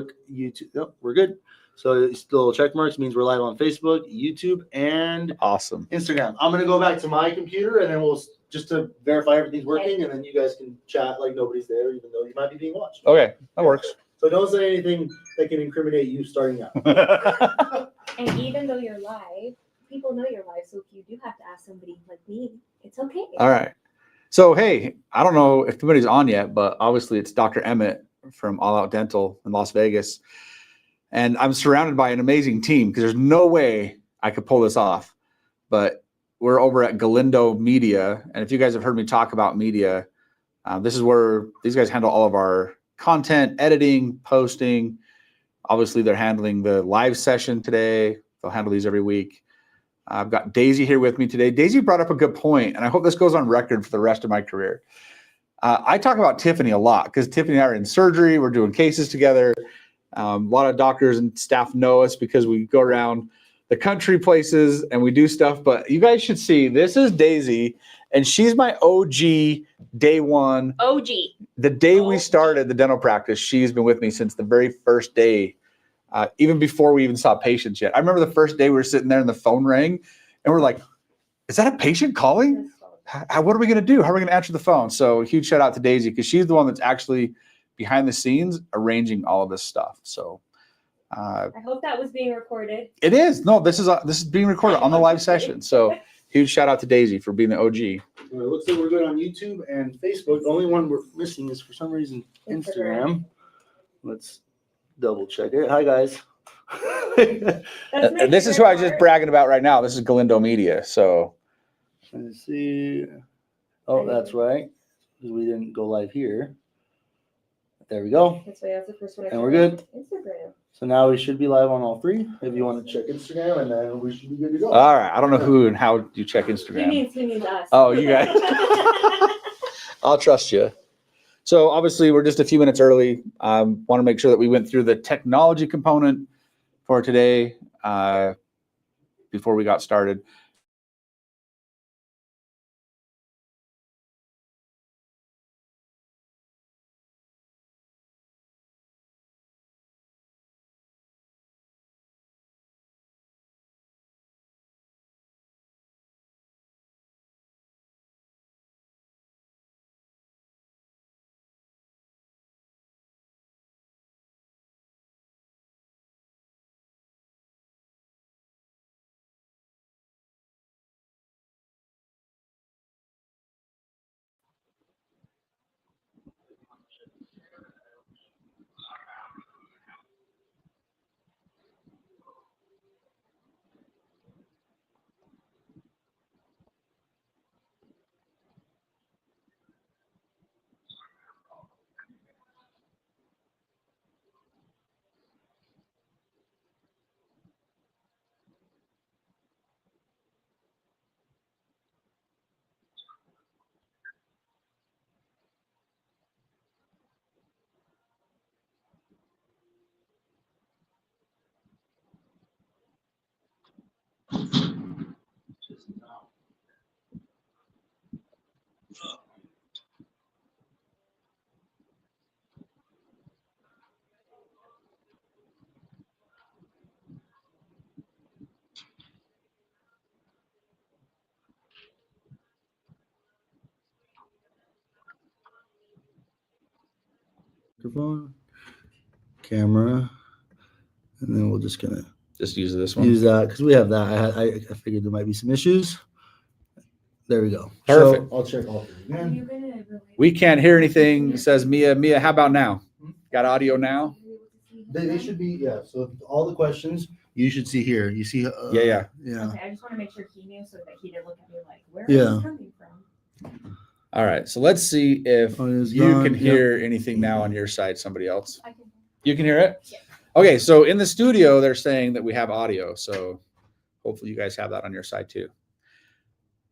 YouTube. Yep, we're good. So it's little check marks means we're live on Facebook, YouTube, and awesome Instagram. I'm gonna go back to my computer and then we'll just to verify everything's working, and then you guys can chat like nobody's there, even though you might be being watched. Okay, that works. So don't say anything that can incriminate you starting out. And even though you're live, people know you're live. So if you do have to ask somebody like me, it's okay. All right. So, hey, I don't know if anybody's on yet, but obviously it's Dr. Emett from All Out Dental in Las Vegas. And I'm surrounded by an amazing team because there's no way I could pull this off. But we're over at Galindo Media. And if you guys have heard me talk about media, this is where these guys handle all of our content, editing, posting. Obviously, they're handling the live session today. They'll handle these every week. I've got Daisy here with me today. Daisy brought up a good point, and I hope this goes on record for the rest of my career. I talk about Tiffany a lot because Tiffany and I are in surgery. We're doing cases together. A lot of doctors and staff know us because we go around the country places and we do stuff. But you guys should see, this is Daisy, and she's my OG day one. OG. The day we started the dental practice, she's been with me since the very first day. Even before we even saw patients yet. I remember the first day we were sitting there and the phone rang and we're like, is that a patient calling? What are we going to do? How are we going to answer the phone? So huge shout out to Daisy because she's the one that's actually behind the scenes arranging all of this stuff. So I hope that was being recorded. it is. No, this is being recorded on the live session. So huge shout out to Daisy for being the OG. It looks like we're good on YouTube and Facebook. The only one we're missing is for some reason Instagram. Let's double check it. Hi guys. And this is who I was just bragging about right now. This is Galindo Media. So let's see. Oh, that's right. Because we didn't go live here. There we go. That's why that's the first one. And we're good. Instagram. So now we should be live on all three. If you want to check Instagram, and then we should be good to go. all right. I don't know who and how you check Instagram. He means us. Oh, you guys. I'll trust you. So obviously we're just a few minutes early. Want to make sure that we went through the technology component for today before we got started. Microphone, camera, and then we're just gonna Just use this one. use that because we have that. I figured there might be some issues. There we go. Perfect. So I'll check all three again. We can't hear anything, says Mia. Mia, how about now? Got audio now? They should be, yeah. So all the questions you should see here. You see? Yeah. Okay, I just want to make sure he knew so that he didn't look at me like, where Yeah. is this coming from? All right. So let's see if Oh, it's you gone. can Yep. hear anything now on your side, somebody else. I can. You can hear it? Yeah. Okay. So in the studio, they're saying that we have audio. So hopefully you guys have that on your side too.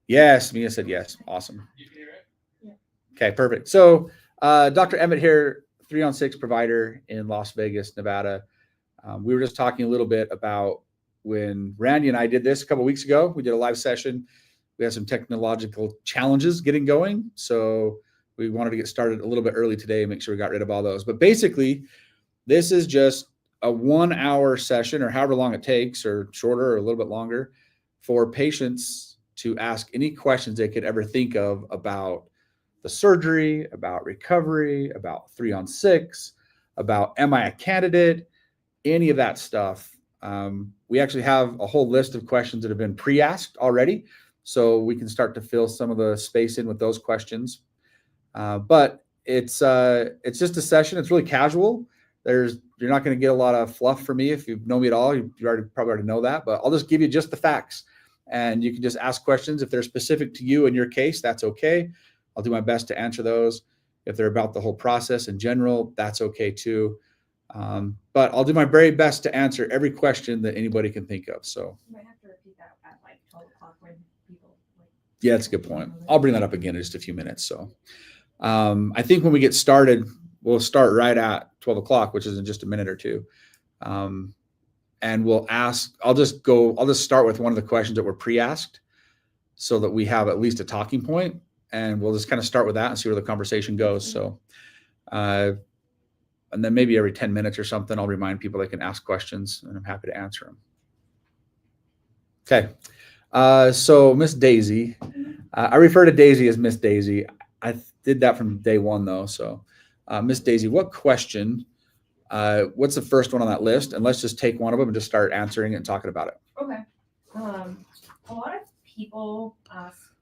Yes. Mia said yes. Awesome. You can hear it? Yeah. Okay, perfect. So Dr. Emett here, 3-on-6 provider in Las Vegas, Nevada. We were just talking a little bit about when Randy and I did this a couple of weeks ago. We did a live session. We had some technological challenges getting going. So we wanted to get started a little bit early today, make sure we got rid of all those. But basically, This is just a 1 hour session or however long it takes, or shorter or a little bit longer, for patients to ask any questions they could ever think of about the surgery, about recovery, about 3-on-6, about am I a candidate, any of that stuff. We actually have a whole list of questions that have been pre-asked already, so we can start to fill some of the space in with those questions. But it's just a session. It's really casual. You're not going to get a lot of fluff from me. If you know me at all, you probably already know that, but I'll just give you just the facts, and you can just ask questions. If they're specific to you and your case, that's okay. I'll do my best to answer those. If they're about the whole process in general, that's okay too. But I'll do my very best to answer every question that anybody can think of. So You might have to repeat that at like 12 o'clock when people like. yeah, that's a good point. I'll bring that up again in just a few minutes. So I think when we get started, we'll start right at 12 o'clock, which is in just a minute or two. And we'll ask, I'll just start with one of the questions that were pre-asked so that we have at least a talking point, and we'll just kind of start with that and see where the conversation goes. So, and then maybe every 10 minutes or something, I'll remind people they can ask questions, and I'm happy to answer them. Okay. So Miss Daisy, I refer to Daisy as Miss Daisy. I did that from day one though. So Miss Daisy, what question, what's the first one on that list? And let's just take one of them and just start answering it and talking about it. Okay. A lot of people ask,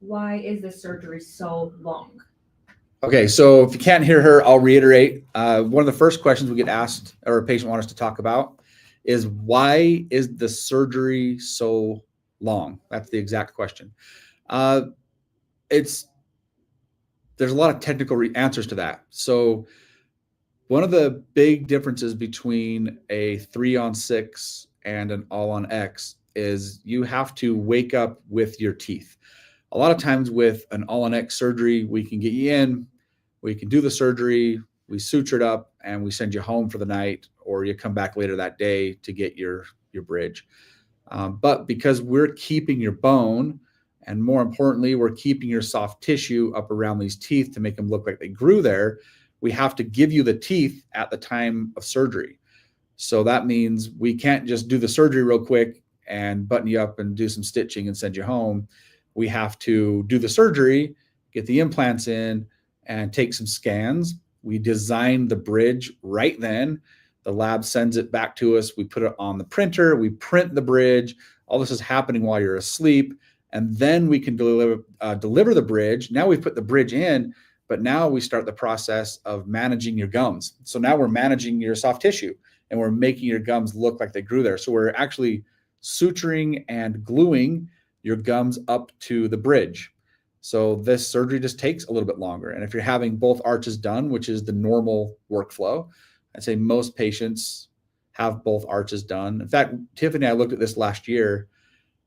why is the surgery so long? Okay, so if you can't hear her, I'll reiterate. One of the first questions we get asked, or a patient wants us to talk about, is why is the surgery so long? That's the exact question. There's a lot of technical answers to that. So one of the big differences between a 3-on-6 and an all-on-X is you have to wake up with your teeth. A lot of times with an all-on-X surgery, we can get you in, we can do the surgery, we suture it up, and we send you home for the night, or you come back later that day to get your bridge. But because we're keeping your bone, and more importantly, we're keeping your soft tissue up around these teeth to make them look like they grew there, we have to give you the teeth at the time of surgery. So that means we can't just do the surgery real quick and button you up and do some stitching and send you home. We have to do the surgery, get the implants in, and take some scans. We design the bridge right then. The lab sends it back to us. We put it on the printer. We print the bridge. All this is happening while you're asleep. And then we can deliver the bridge. Now we've put the bridge in, but now we start the process of managing your gums. So now we're managing your soft tissue, and we're making your gums look like they grew there. So we're actually suturing and gluing your gums up to the bridge. So this surgery just takes a little bit longer. And if you're having both arches done, which is the normal workflow, I'd say most patients have both arches done. In fact, Tiffany and I looked at this last year,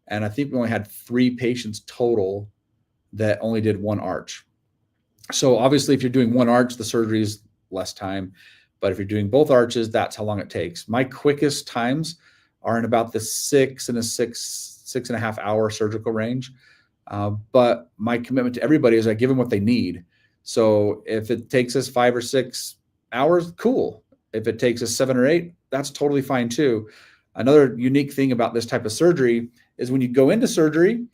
and I think we only had 3 patients total that only did one arch. So obviously, if you're doing one arch, the surgery is less time. But if you're doing both arches, that's how long it takes. My quickest times are in about the 6.5 hour surgical range. But my commitment to everybody is I give them what they need. So if it takes us 5 or 6 hours, cool. If it takes us 7 or 8, that's totally fine too. Another unique thing about this type of surgery is when you go into surgery,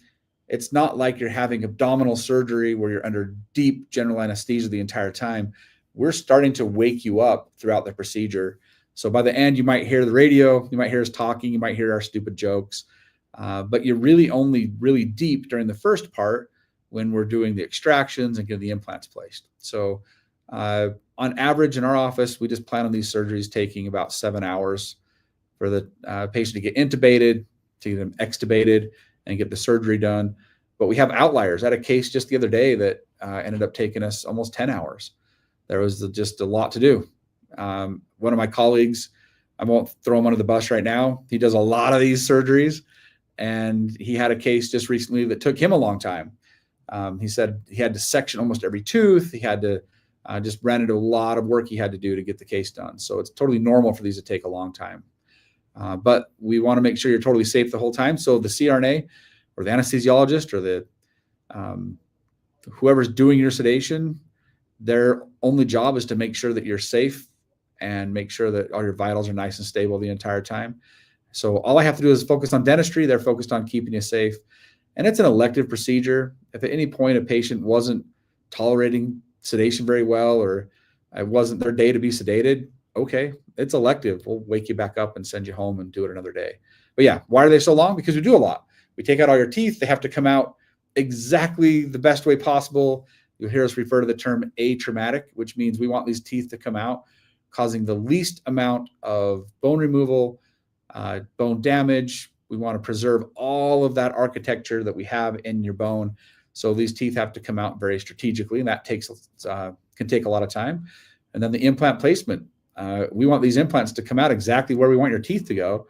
it's not like you're having abdominal surgery where you're under deep general anesthesia the entire time. We're starting to wake you up throughout the procedure. So by the end, you might hear the radio, you might hear us talking, you might hear our stupid jokes, but you're really only really deep during the first part when we're doing the extractions and getting the implants placed. So on average in our office, we just plan on these surgeries taking about 7 hours for the patient to get intubated, to get them extubated, and get the surgery done. But we have outliers. I had a case just the other day that ended up taking us almost 10 hours. There was just a lot to do. One of my colleagues, I won't throw him under the bus right now, he does a lot of these surgeries, and he had a case just recently that took him a long time. He said he had to section almost every tooth. He had to just ran into a lot of work he had to do to get the case done. So it's totally normal for these to take a long time. But we want to make sure you're totally safe the whole time. So the CRNA or the anesthesiologist or the whoever's doing your sedation, their only job is to make sure that you're safe and make sure that all your vitals are nice and stable the entire time. So all I have to do is focus on dentistry. They're focused on keeping you safe. And it's an elective procedure. If at any point a patient wasn't tolerating sedation very well, or it wasn't their day to be sedated, okay, it's elective. We'll wake you back up and send you home and do it another day. But yeah, why are they so long? Because we do a lot. We take out all your teeth. They have to come out exactly the best way possible. You'll hear us refer to the term atraumatic, which means we want these teeth to come out, causing the least amount of bone removal, bone damage. We want to preserve all of that architecture that we have in your bone. So these teeth have to come out very strategically, and that can take a lot of time. And then the implant placement. We want these implants to come out exactly where we want your teeth to go.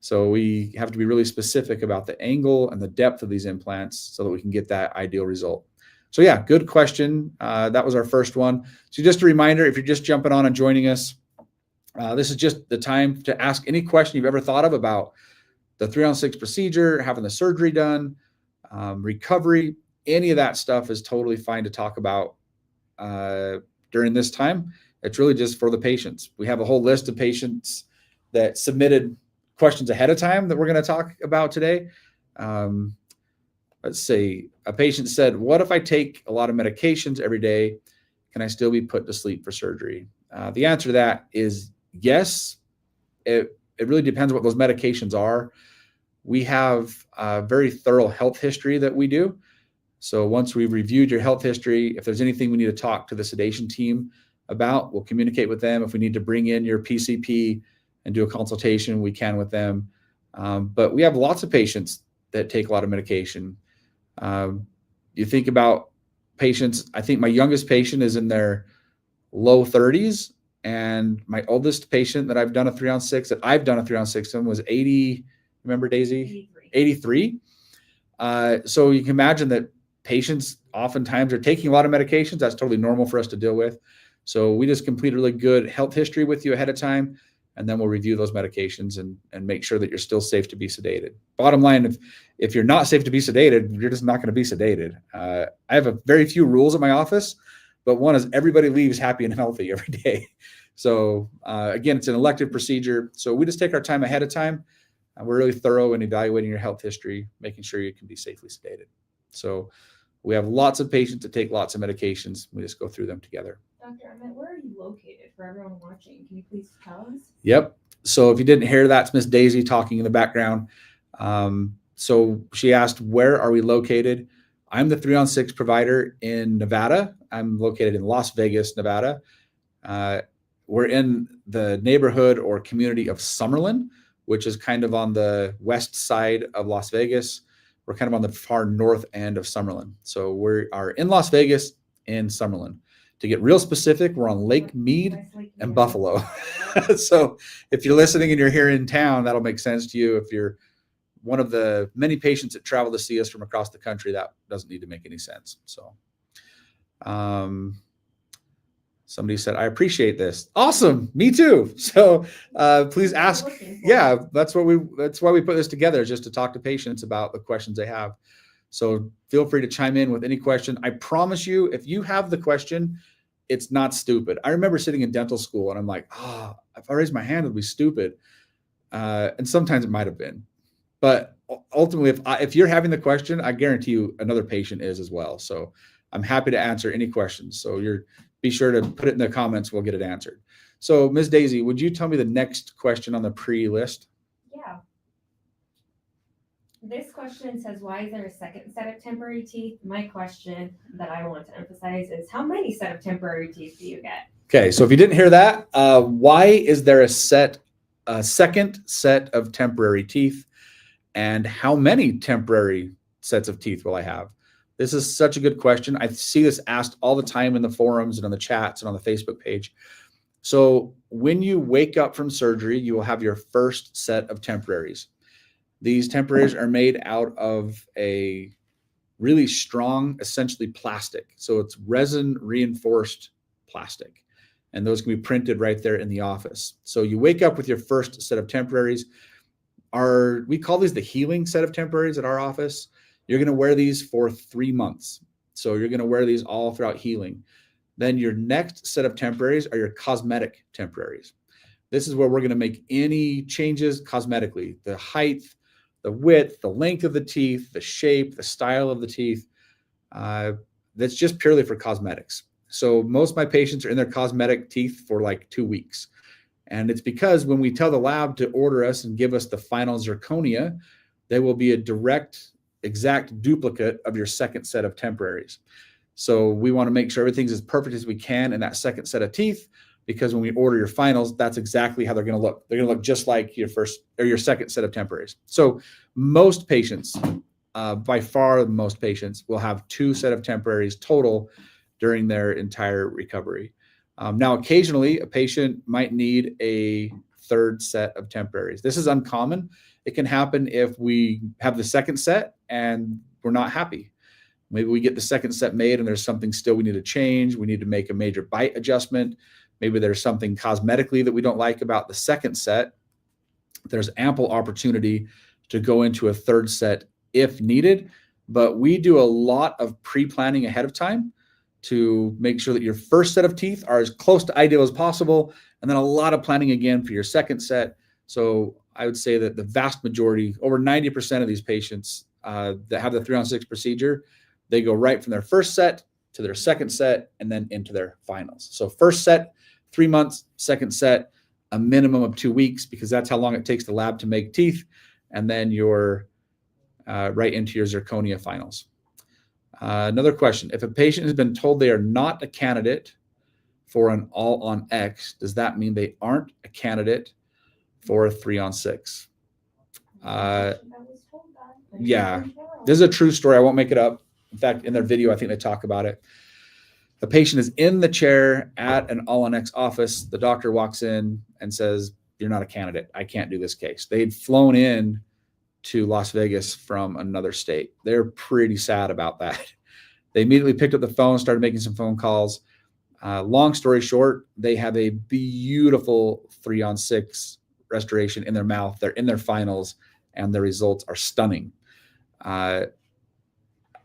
So we have to be really specific about the angle and the depth of these implants so that we can get that ideal result. So yeah, good question. That was our first one. So just a reminder, if you're just jumping on and joining us, this is just the time to ask any question you've ever thought of about the 3-on-6 procedure, having the surgery done, recovery. Any of that stuff is totally fine to talk about during this time. It's really just for the patients. We have a whole list of patients that submitted questions ahead of time that we're going to talk about today. Let's see. A patient said, what if I take a lot of medications every day? Can I still be put to sleep for surgery? The answer to that is yes. It really depends what those medications are. We have a very thorough health history that we do. So once we've reviewed your health history, if there's anything we need to talk to the sedation team about, we'll communicate with them. If we need to bring in your PCP and do a consultation, we can with them. But we have lots of patients that take a lot of medication. You think about patients, I think my youngest patient is in their low 30s, and my oldest patient that I've done a 3-on-6 in was 80, remember Daisy? 83. So you can imagine that patients oftentimes are taking a lot of medications. That's totally normal for us to deal with. So we just complete a really good health history with you ahead of time, and then we'll review those medications and make sure that you're still safe to be sedated. Bottom line, if you're not safe to be sedated, you're just not going to be sedated. I have a very few rules at my office, but one is everybody leaves happy and healthy every day. So again, it's an elective procedure. So we just take our time ahead of time. We're really thorough in evaluating your health history, making sure you can be safely sedated. So we have lots of patients that take lots of medications. We just go through them together. Dr. Emett, where are you located for everyone watching? Can you please tell us? Yep. So if you didn't hear, that's Miss Daisy talking in the background. So she asked, where are we located? I'm the 3-on-6 provider in Nevada. I'm located in Las Vegas, Nevada. We're in the neighborhood or community of Summerlin, which is kind of on the west side of Las Vegas. We're kind of on the far north end of Summerlin. So we are in Las Vegas in Summerlin. To get real specific, we're on Lake Mead and Buffalo. So if you're listening and you're here in town, that'll make sense to you. If you're one of the many patients that travel to see us from across the country, that doesn't need to make any sense. So somebody said, I appreciate this. Awesome. Me too. So please ask. Yeah, that's why we put this together, just to talk to patients about the questions they have. So feel free to chime in with any question. I promise you, if you have the question, it's not stupid. I remember sitting in dental school and I'm like, if I raise my hand, it'll be stupid. And sometimes it might've been, but ultimately, if you're having the question, I guarantee you another patient is as well. So I'm happy to answer any questions. So be sure to put it in the comments. We'll get it answered. So Ms. Daisy, would you tell me the next question on the pre-list? Yeah. This question says, why is there a second set of temporary teeth? My question that I want to emphasize is, how many set of temporary teeth do you get? Okay, so if you didn't hear that, why is there a second set of temporary teeth? And how many temporary sets of teeth will I have? This is such a good question. I see this asked all the time in the forums and on the chats and on the Facebook page. So when you wake up from surgery, you will have your first set of temporaries. These temporaries are made out of a really strong, essentially plastic. So it's resin reinforced plastic. And those can be printed right there in the office. So you wake up with your first set of temporaries. We call these the healing set of temporaries at our office. You're going to wear these for 3 months. So you're going to wear these all throughout healing. Then your next set of temporaries are your cosmetic temporaries. This is where we're going to make any changes cosmetically, the height, the width, the length of the teeth, the shape, the style of the teeth. That's just purely for cosmetics. So most of my patients are in their cosmetic teeth for like 2 weeks. And it's because when we tell the lab to order us and give us the final zirconia, they will be a direct, exact duplicate of your second set of temporaries. So we want to make sure everything's as perfect as we can in that second set of teeth, because when we order your finals, that's exactly how they're going to look. They're going to look just like your first or your second set of temporaries. So most patients, by far most patients, will have 2 set of temporaries total during their entire recovery. Now, occasionally, a patient might need a 3rd set of temporaries. This is uncommon. It can happen if we have the second set and we're not happy. Maybe we get the second set made and there's something still we need to change. We need to make a major bite adjustment. Maybe there's something cosmetically that we don't like about the second set. There's ample opportunity to go into a 3rd set if needed, but we do a lot of pre-planning ahead of time to make sure that your first set of teeth are as close to ideal as possible, and then a lot of planning again for your second set. So I would say that the vast majority, over 90% of these patients that have the 3-on-6 procedure, they go right from their first set to their second set and then into their finals. So first set, 3 months, second set, a minimum of 2 weeks, because that's how long it takes the lab to make teeth, and then you're right into your zirconia finals. Another question: if a patient has been told they are not a candidate for an all-on-X, does that mean they aren't a candidate for a 3-on-6? Yeah, this is a true story. I won't make it up. In fact, in their video, I think they talk about it. The patient is in the chair at an all-on-X office. The doctor walks in and says, "You're not a candidate. I can't do this case." They'd flown in to Las Vegas from another state. They're pretty sad about that. They immediately picked up the phone, started making some phone calls. Long story short, they have a beautiful 3-on-6 restoration in their mouth. They're in their finals, and the results are stunning.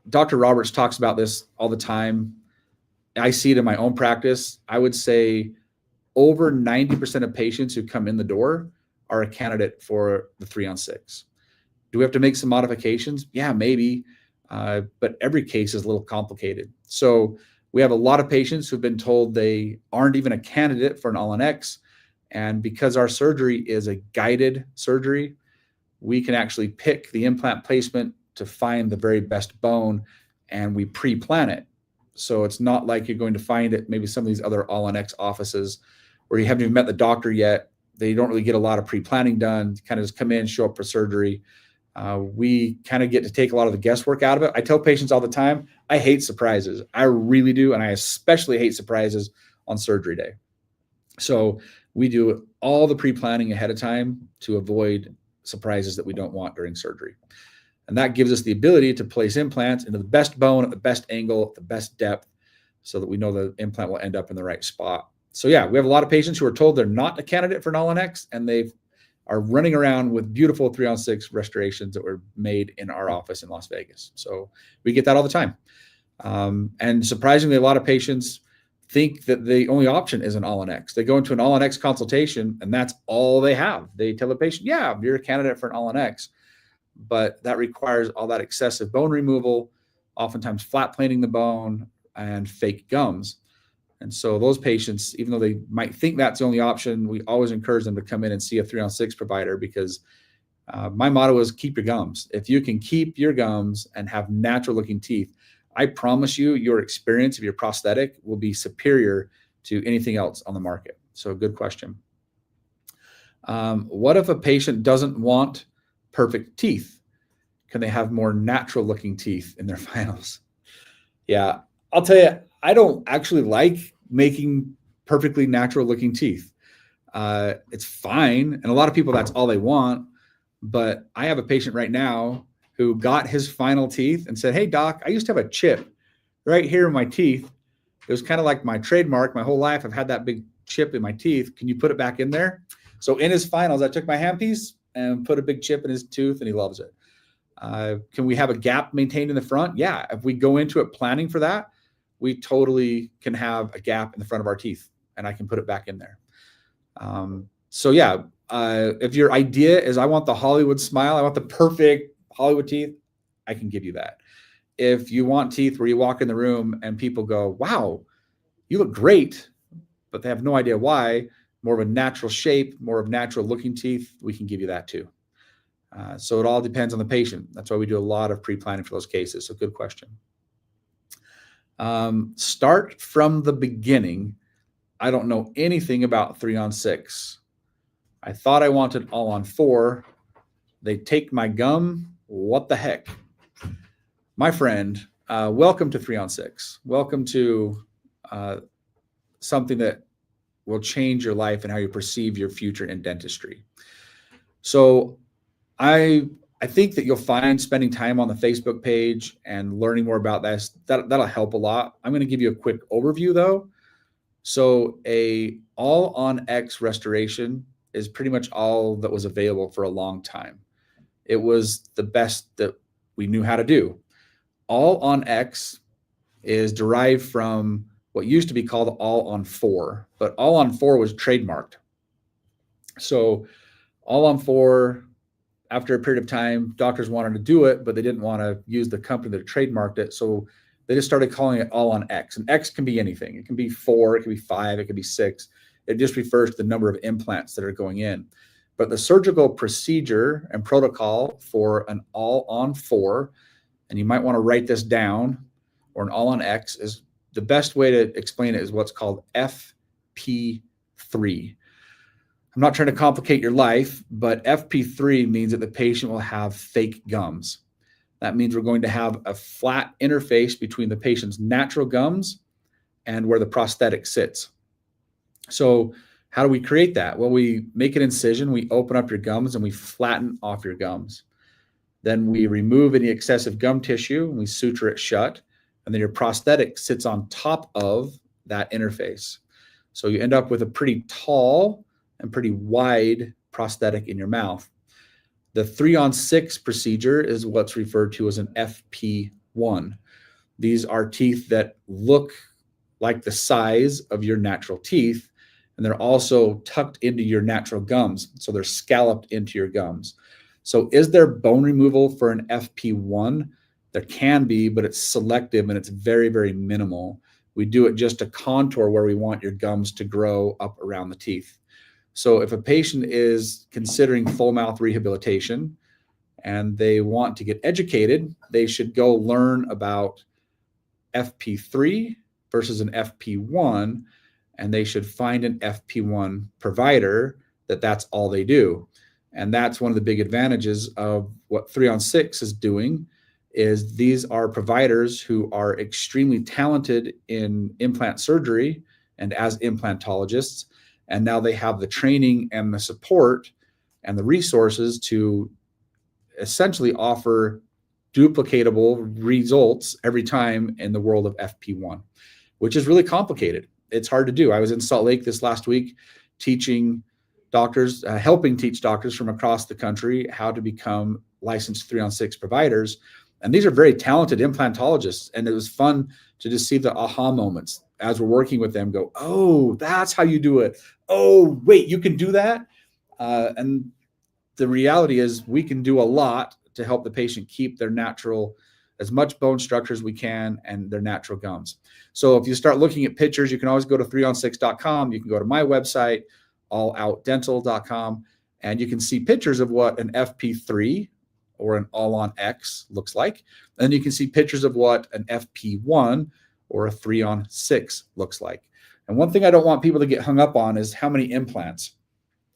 Dr. Roberts talks about this all the time. I see it in my own practice. I would say over 90% of patients who come in the door are a candidate for the 3-on-6. Do we have to make some modifications? Yeah, maybe. But every case is a little complicated. So we have a lot of patients who've been told they aren't even a candidate for an all-on-X. And because our surgery is a guided surgery, we can actually pick the implant placement to find the very best bone, and we pre-plan it. So it's not like you're going to find it maybe some of these other all-on-X offices where you haven't even met the doctor yet. They don't really get a lot of pre-planning done. Kind of just come in, show up for surgery. We kind of get to take a lot of the guesswork out of it. I tell patients all the time, I hate surprises. I really do. And I especially hate surprises on surgery day. So we do all the pre-planning ahead of time to avoid surprises that we don't want during surgery. And that gives us the ability to place implants into the best bone at the best angle, at the best depth, so that we know the implant will end up in the right spot. So yeah, we have a lot of patients who are told they're not a candidate for an all-on-X, and they are running around with beautiful 3-on-6 restorations that were made in our office in Las Vegas. So we get that all the time. And surprisingly, a lot of patients think that the only option is an all-on-X. They go into an all-on-X consultation, and that's all they have. They tell the patient, yeah, you're a candidate for an all-on-X. But that requires all that excessive bone removal, oftentimes flat planing the bone, and fake gums. And so those patients, even though they might think that's the only option, we always encourage them to come in and see a 3-on-6 provider, because my motto is keep your gums. If you can keep your gums and have natural looking teeth, I promise you your experience of your prosthetic will be superior to anything else on the market. So good question. What if a patient doesn't want perfect teeth? Can they have more natural looking teeth in their finals? Yeah, I'll tell you, I don't actually like making perfectly natural looking teeth. It's fine. And a lot of people, that's all they want. But I have a patient right now who got his final teeth and said, hey, doc, I used to have a chip right here in my teeth. It was kind of like my trademark. My whole life, I've had that big chip in my teeth. Can you put it back in there? So in his finals, I took my handpiece and put a big chip in his tooth, and he loves it. Can we have a gap maintained in the front? Yeah. If we go into it planning for that, we totally can have a gap in the front of our teeth, and I can put it back in there. So yeah, if your idea is I want the Hollywood smile, I want the perfect Hollywood teeth, I can give you that. If you want teeth where you walk in the room and people go, wow, you look great, but they have no idea why, more of a natural shape, more of natural looking teeth, we can give you that too. So it all depends on the patient. That's why we do a lot of pre-planning for those cases. So good question. Start from the beginning. I don't know anything about 3-on-6. I thought I wanted all-on-4. They take my gum. What the heck? My friend, welcome to 3-on-6. Welcome to something that will change your life and how you perceive your future in dentistry. So I think that you'll find spending time on the Facebook page and learning more about that'll help a lot. I'm going to give you a quick overview though. So a all-on-X restoration is pretty much all that was available for a long time. It was the best that we knew how to do. All-on-X is derived from what used to be called all-on-4, but all-on-4 was trademarked. So all-on-4, after a period of time, doctors wanted to do it, but they didn't want to use the company that trademarked it. So they just started calling it all-on-X. And X can be anything. It can be 4, it can be 5, it can be 6. It just refers to the number of implants that are going in. But the surgical procedure and protocol for an all-on-4, and you might want to write this down, or an all-on-X, is the best way to explain it is what's called FP3. I'm not trying to complicate your life, but FP3 means that the patient will have fake gums. That means we're going to have a flat interface between the patient's natural gums and where the prosthetic sits. So how do we create that? Well, we make an incision, we open up your gums, and we flatten off your gums. Then we remove any excessive gum tissue, and we suture it shut, and then your prosthetic sits on top of that interface. So you end up with a pretty tall and pretty wide prosthetic in your mouth. The 3-on-6 procedure is what's referred to as an FP1. These are teeth that look like the size of your natural teeth, and they're also tucked into your natural gums. So they're scalloped into your gums. So is there bone removal for an FP1? There can be, but it's selective and it's very, very minimal. We do it just to contour where we want your gums to grow up around the teeth. So if a patient is considering full mouth rehabilitation and they want to get educated, they should go learn about FP3 versus an FP1, and they should find an FP1 provider that's all they do. And that's one of the big advantages of what 3-on-6 is doing, is these are providers who are extremely talented in implant surgery and as implantologists. And now they have the training and the support and the resources to essentially offer duplicatable results every time in the world of FP1, which is really complicated. It's hard to do. I was in Salt Lake this last week teaching doctors, helping teach doctors from across the country how to become licensed 3-on-6 providers. And these are very talented implantologists. And it was fun to just see the aha moments as we're working with them, go, oh, that's how you do it. Oh, wait, you can do that? And the reality is we can do a lot to help the patient keep their natural, as much bone structure as we can, and their natural gums. So if you start looking at pictures, you can always go to 3on6.com. You can go to my website, alloutdental.com, and you can see pictures of what an FP3 or an all-on-X looks like. And you can see pictures of what an FP1 or a 3-on-6 looks like. And one thing I don't want people to get hung up on is how many implants.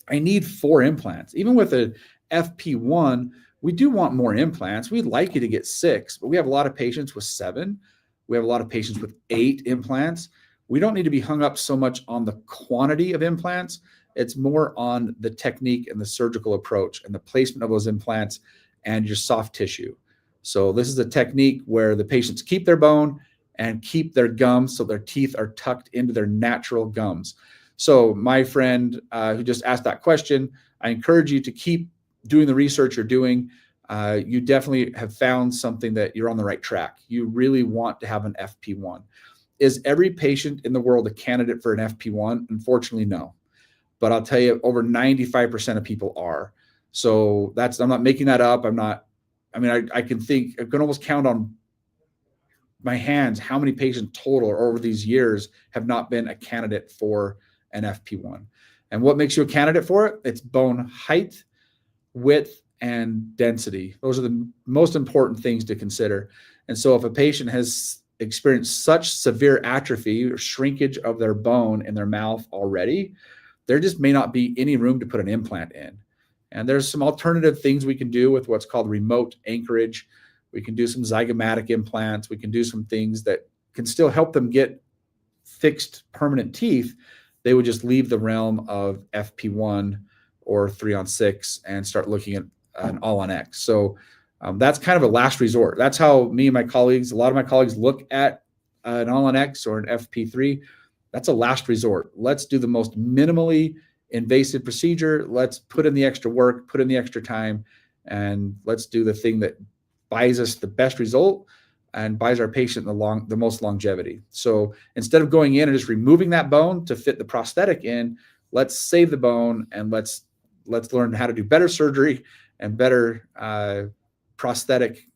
I need 4 implants. Even with a FP1, we do want more implants. We'd like you to get 6, but we have a lot of patients with 7. We have a lot of patients with 8 implants. We don't need to be hung up so much on the quantity of implants. It's more on the technique and the surgical approach and the placement of those implants and your soft tissue. So this is a technique where the patients keep their bone and keep their gums so their teeth are tucked into their natural gums. So my friend who just asked that question, I encourage you to keep doing the research you're doing. You definitely have found something that you're on the right track. You really want to have an FP1. is every patient in the world a candidate for an FP1? Unfortunately, no. But I'll tell you, over 95% of people are. So I'm not making that up. I can almost count on my hands how many patients total over these years have not been a candidate for an FP1. And what makes you a candidate for it? It's bone height, width, and density. Those are the most important things to consider. And so if a patient has experienced such severe atrophy or shrinkage of their bone in their mouth already, there just may not be any room to put an implant in. And there's some alternative things we can do with what's called remote anchorage. We can do some zygomatic implants. We can do some things that can still help them get fixed permanent teeth. They would just leave the realm of FP1 or 3-on-6 and start looking at an all-on-X. So that's kind of a last resort. That's how me and my colleagues, a lot of my colleagues look at an all-on-X or an FP3. That's a last resort. Let's do the most minimally invasive procedure. Let's put in the extra work, put in the extra time, and let's do the thing that buys us the best result and buys our patient the most longevity. So instead of going in and just removing that bone to fit the prosthetic in, let's save the bone and let's learn how to do better surgery and better prosthetic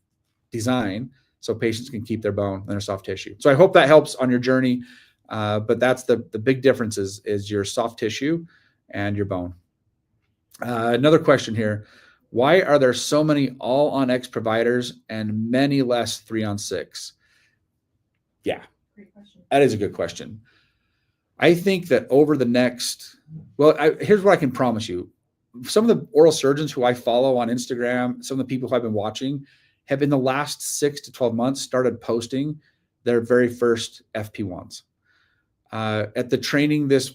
design so patients can keep their bone and their soft tissue. So I hope that helps on your journey. But that's the big difference is your soft tissue and your bone. Another question here. Why are there so many all-on-X providers and many less 3-on-6? Yeah, Great question. that is a good question. I think that over the next, here's what I can promise you. Some of the oral surgeons who I follow on Instagram, some of the people who I've been watching have in the last 6 to 12 months started posting their very first FP1s. At the training this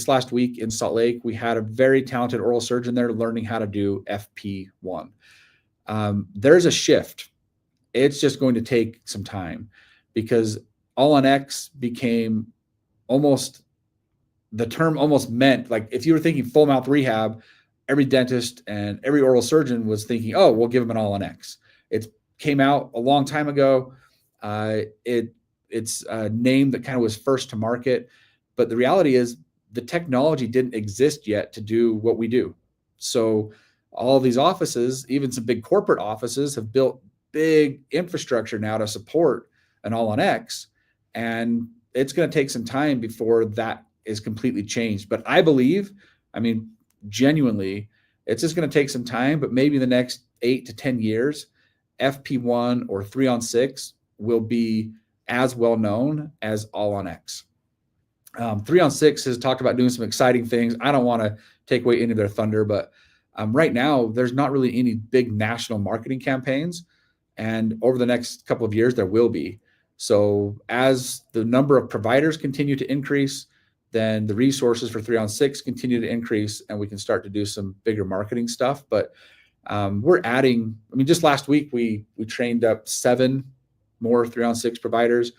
last week in Salt Lake, we had a very talented oral surgeon there learning how to do FP1. There's a shift. It's just going to take some time because all-on-X became the term almost meant like if you were thinking full mouth rehab, every dentist and every oral surgeon was thinking, oh, we'll give them an all-on-X. It came out a long time ago. It's a name that kind of was first to market, but the reality is the technology didn't exist yet to do what we do. So all these offices, even some big corporate offices, have built big infrastructure now to support an all-on-X, and it's going to take some time before that is completely changed. But I believe, genuinely, it's just going to take some time, but maybe the next 8 to 10 years, FP1 or 3-on-6 will be as well known as all-on-X. 3-on-6 has talked about doing some exciting things. I don't want to take away any of their thunder, but right now there's not really any big national marketing campaigns, and over the next couple of years there will be. So as the number of providers continue to increase, then the resources for 3-on-6 continue to increase, and we can start to do some bigger marketing stuff. But we're adding. Just last week we trained up 7 more 3-on-6 providers.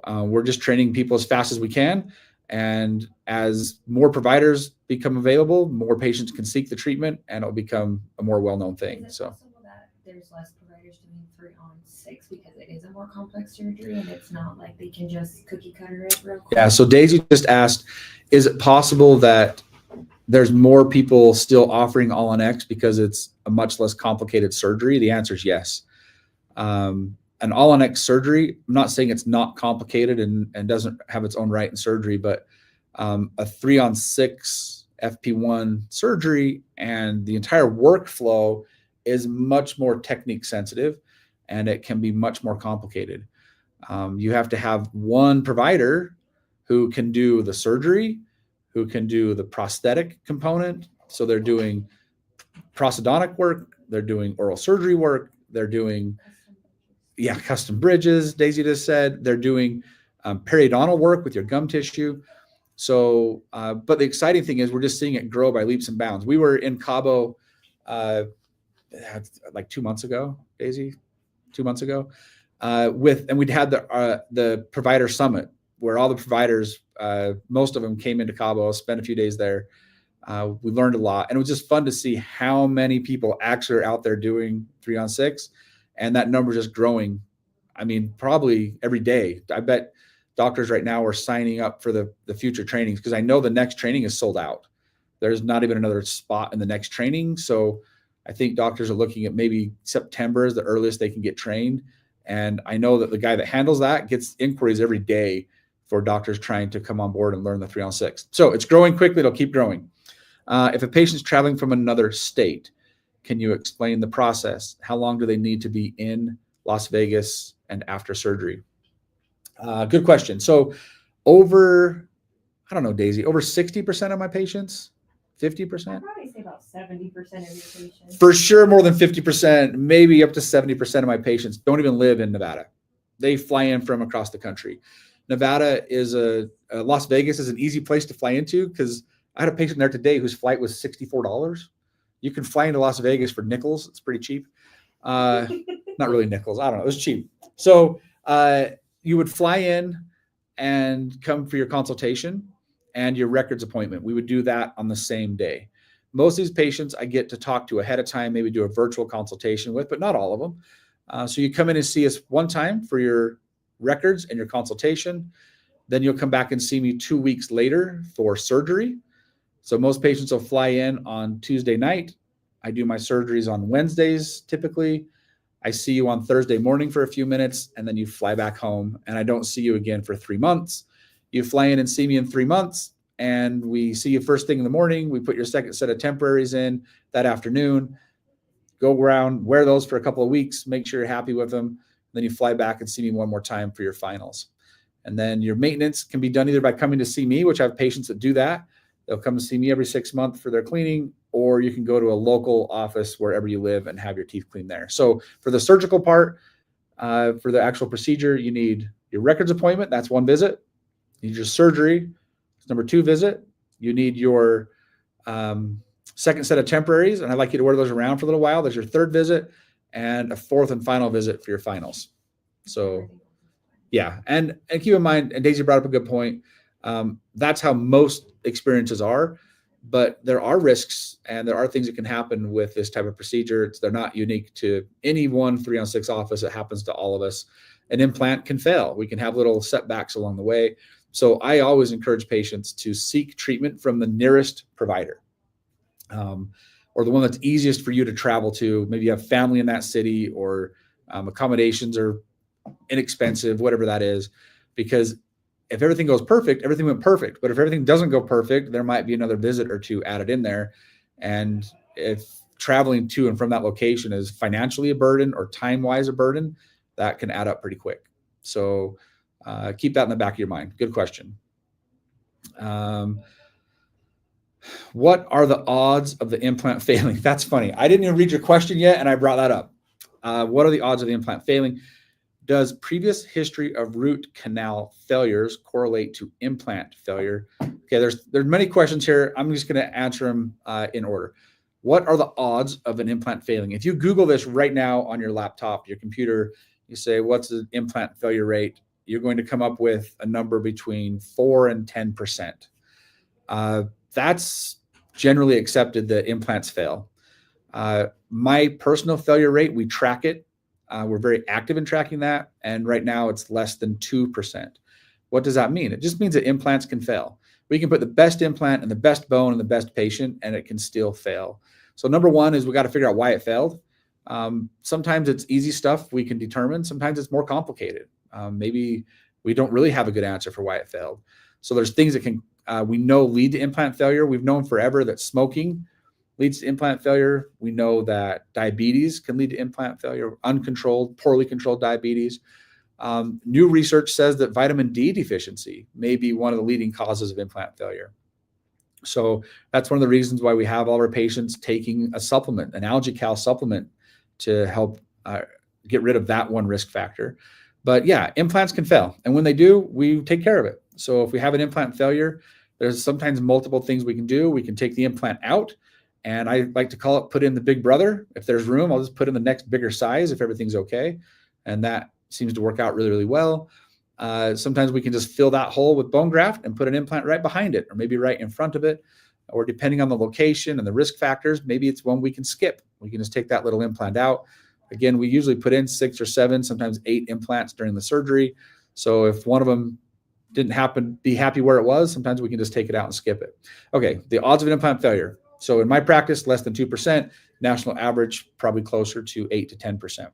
We're just training people as fast as we can. And as more providers become available, more patients can seek the treatment and it'll become a more well-known thing. Is it possible that there's less providers doing 3-on-6 because it is a more complex surgery and it's not like they can just cookie cutter it real quick? Yeah, so Daisy just asked, is it possible that there's more people still offering all-on-X because it's a much less complicated surgery? The answer is yes. An all-on-X surgery, I'm not saying it's not complicated and doesn't have its own right in surgery, but a 3-on-6 FP1 surgery and the entire workflow is much more technique sensitive and it can be much more complicated. You have to have one provider who can do the surgery, who can do the prosthetic component. So they're doing prosthodontic work, they're doing oral surgery work, they're doing custom bridges, Daisy just said. They're doing periodontal work with your gum tissue. So, but the exciting thing is we're just seeing it grow by leaps and bounds. We were in Cabo like 2 months ago, Daisy, 2 months ago, and we'd had the provider summit where all the providers, most of them came into Cabo, spent a few days there. We learned a lot, and it was just fun to see how many people actually are out there doing 3-on-6. And that number is just growing. Probably every day. I bet doctors right now are signing up for the future trainings because I know the next training is sold out. There's not even another spot in the next training. So I think doctors are looking at maybe September is the earliest they can get trained. And I know that the guy that handles that gets inquiries every day for doctors trying to come on board and learn the 3-on-6. So it's growing quickly. It'll keep growing. If a patient's traveling from another state, can you explain the process? How long do they need to be in Las Vegas and after surgery? Good question. So over, I don't know, Daisy, over 60% of my patients, 50%? I'd probably say about 70% of your patients. For sure, more than 50%, maybe up to 70% of my patients don't even live in Nevada. They fly in from across the country. Nevada is Las Vegas is an easy place to fly into because I had a patient there today whose flight was $64. You can fly into Las Vegas for nickels. It's pretty cheap. Not really nickels. I don't know. It was cheap. So you would fly in and come for your consultation and your records appointment. We would do that on the same day. Most of these patients I get to talk to ahead of time, maybe do a virtual consultation with, but not all of them. So you come in and see us one time for your records and your consultation. Then you'll come back and see me 2 weeks later for surgery. So most patients will fly in on Tuesday night. I do my surgeries on Wednesdays typically. I see you on Thursday morning for a few minutes, and then you fly back home, and I don't see you again for 3 months. You fly in and see me in 3 months, and we see you first thing in the morning. We put your second set of temporaries in that afternoon, go around, wear those for a couple of weeks, make sure you're happy with them. Then you fly back and see me one more time for your finals. And then your maintenance can be done either by coming to see me, which I have patients that do that. They'll come and see me every 6 months for their cleaning, or you can go to a local office wherever you live and have your teeth cleaned there. So for the surgical part, for the actual procedure, you need your records appointment. That's one visit. You need your surgery. It's number 2 visit. You need your second set of temporaries, and I'd like you to wear those around for a little while. There's your 3rd visit, and a 4th and final visit for your finals. So yeah, and keep in mind, and Daisy brought up a good point, that's how most experiences are, but there are risks and there are things that can happen with this type of procedure. They're not unique to any one 3-on-6 office. It happens to all of us. An implant can fail. We can have little setbacks along the way. So I always encourage patients to seek treatment from the nearest provider, or the one that's easiest for you to travel to. Maybe you have family in that city, or accommodations are inexpensive, whatever that is, because if everything goes perfect, everything went perfect. But if everything doesn't go perfect, there might be another visit or 2 added in there. And if traveling to and from that location is financially a burden or time-wise a burden, that can add up pretty quick. So keep that in the back of your mind. Good question. What are the odds of the implant failing? That's funny. I didn't even read your question yet, and I brought that up. What are the odds of the implant failing? Does previous history of root canal failures correlate to implant failure? Okay, there's many questions here. I'm just going to answer them in order. What are the odds of an implant failing? If you Google this right now on your laptop, your computer, you say, what's the implant failure rate? You're going to come up with a number between 4 and 10%. That's generally accepted that implants fail. My personal failure rate, we track it. We're very active in tracking that. And right now it's less than 2%. What does that mean? It just means that implants can fail. We can put the best implant and the best bone and the best patient, and it can still fail. So number 1 is we got to figure out why it failed. Sometimes it's easy stuff we can determine. Sometimes it's more complicated. Maybe we don't really have a good answer for why it failed. So there's things that can, we know lead to implant failure. We've known forever that smoking leads to implant failure. We know that diabetes can lead to implant failure, uncontrolled, poorly controlled diabetes. New research says that vitamin D deficiency may be one of the leading causes of implant failure. So that's one of the reasons why we have all our patients taking a supplement, an AlgaCal supplement, to help get rid of that one risk factor. But yeah, implants can fail. And when they do, we take care of it. So if we have an implant failure, there's sometimes multiple things we can do. We can take the implant out. And I like to call it put in the big brother. If there's room, I'll just put in the next bigger size if everything's okay. And that seems to work out really, really well. Sometimes we can just fill that hole with bone graft and put an implant right behind it, or maybe right in front of it. Or depending on the location and the risk factors, maybe it's one we can skip. We can just take that little implant out. Again, we usually put in 6 or 7, sometimes 8 implants during the surgery. So if one of them didn't happen, be happy where it was, sometimes we can just take it out and skip it. Okay, the odds of an implant failure. So in my practice, less than 2%, national average, probably closer to 8 to 10%.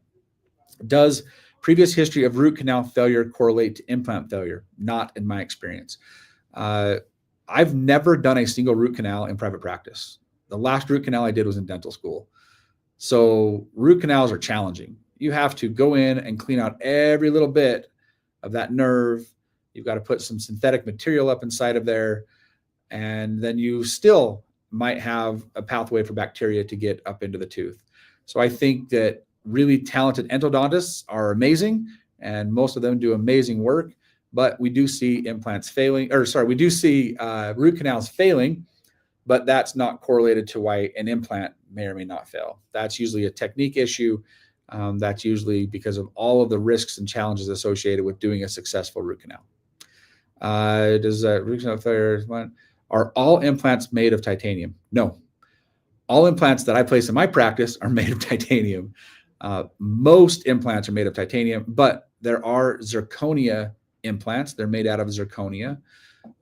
Does previous history of root canal failure correlate to implant failure? Not in my experience. I've never done a single root canal in private practice. The last root canal I did was in dental school. So root canals are challenging. You have to go in and clean out every little bit of that nerve. You've got to put some synthetic material up inside of there. And then you still might have a pathway for bacteria to get up into the tooth. So I think that really talented endodontists are amazing, and most of them do amazing work. But we do see implants failing, we do see root canals failing, but that's not correlated to why an implant may or may not fail. That's usually a technique issue. That's usually because of all of the risks and challenges associated with doing a successful root canal. Does root canal failure, are all implants made of titanium? No. All implants that I place in my practice are made of titanium. Most implants are made of titanium, but there are zirconia implants. They're made out of zirconia.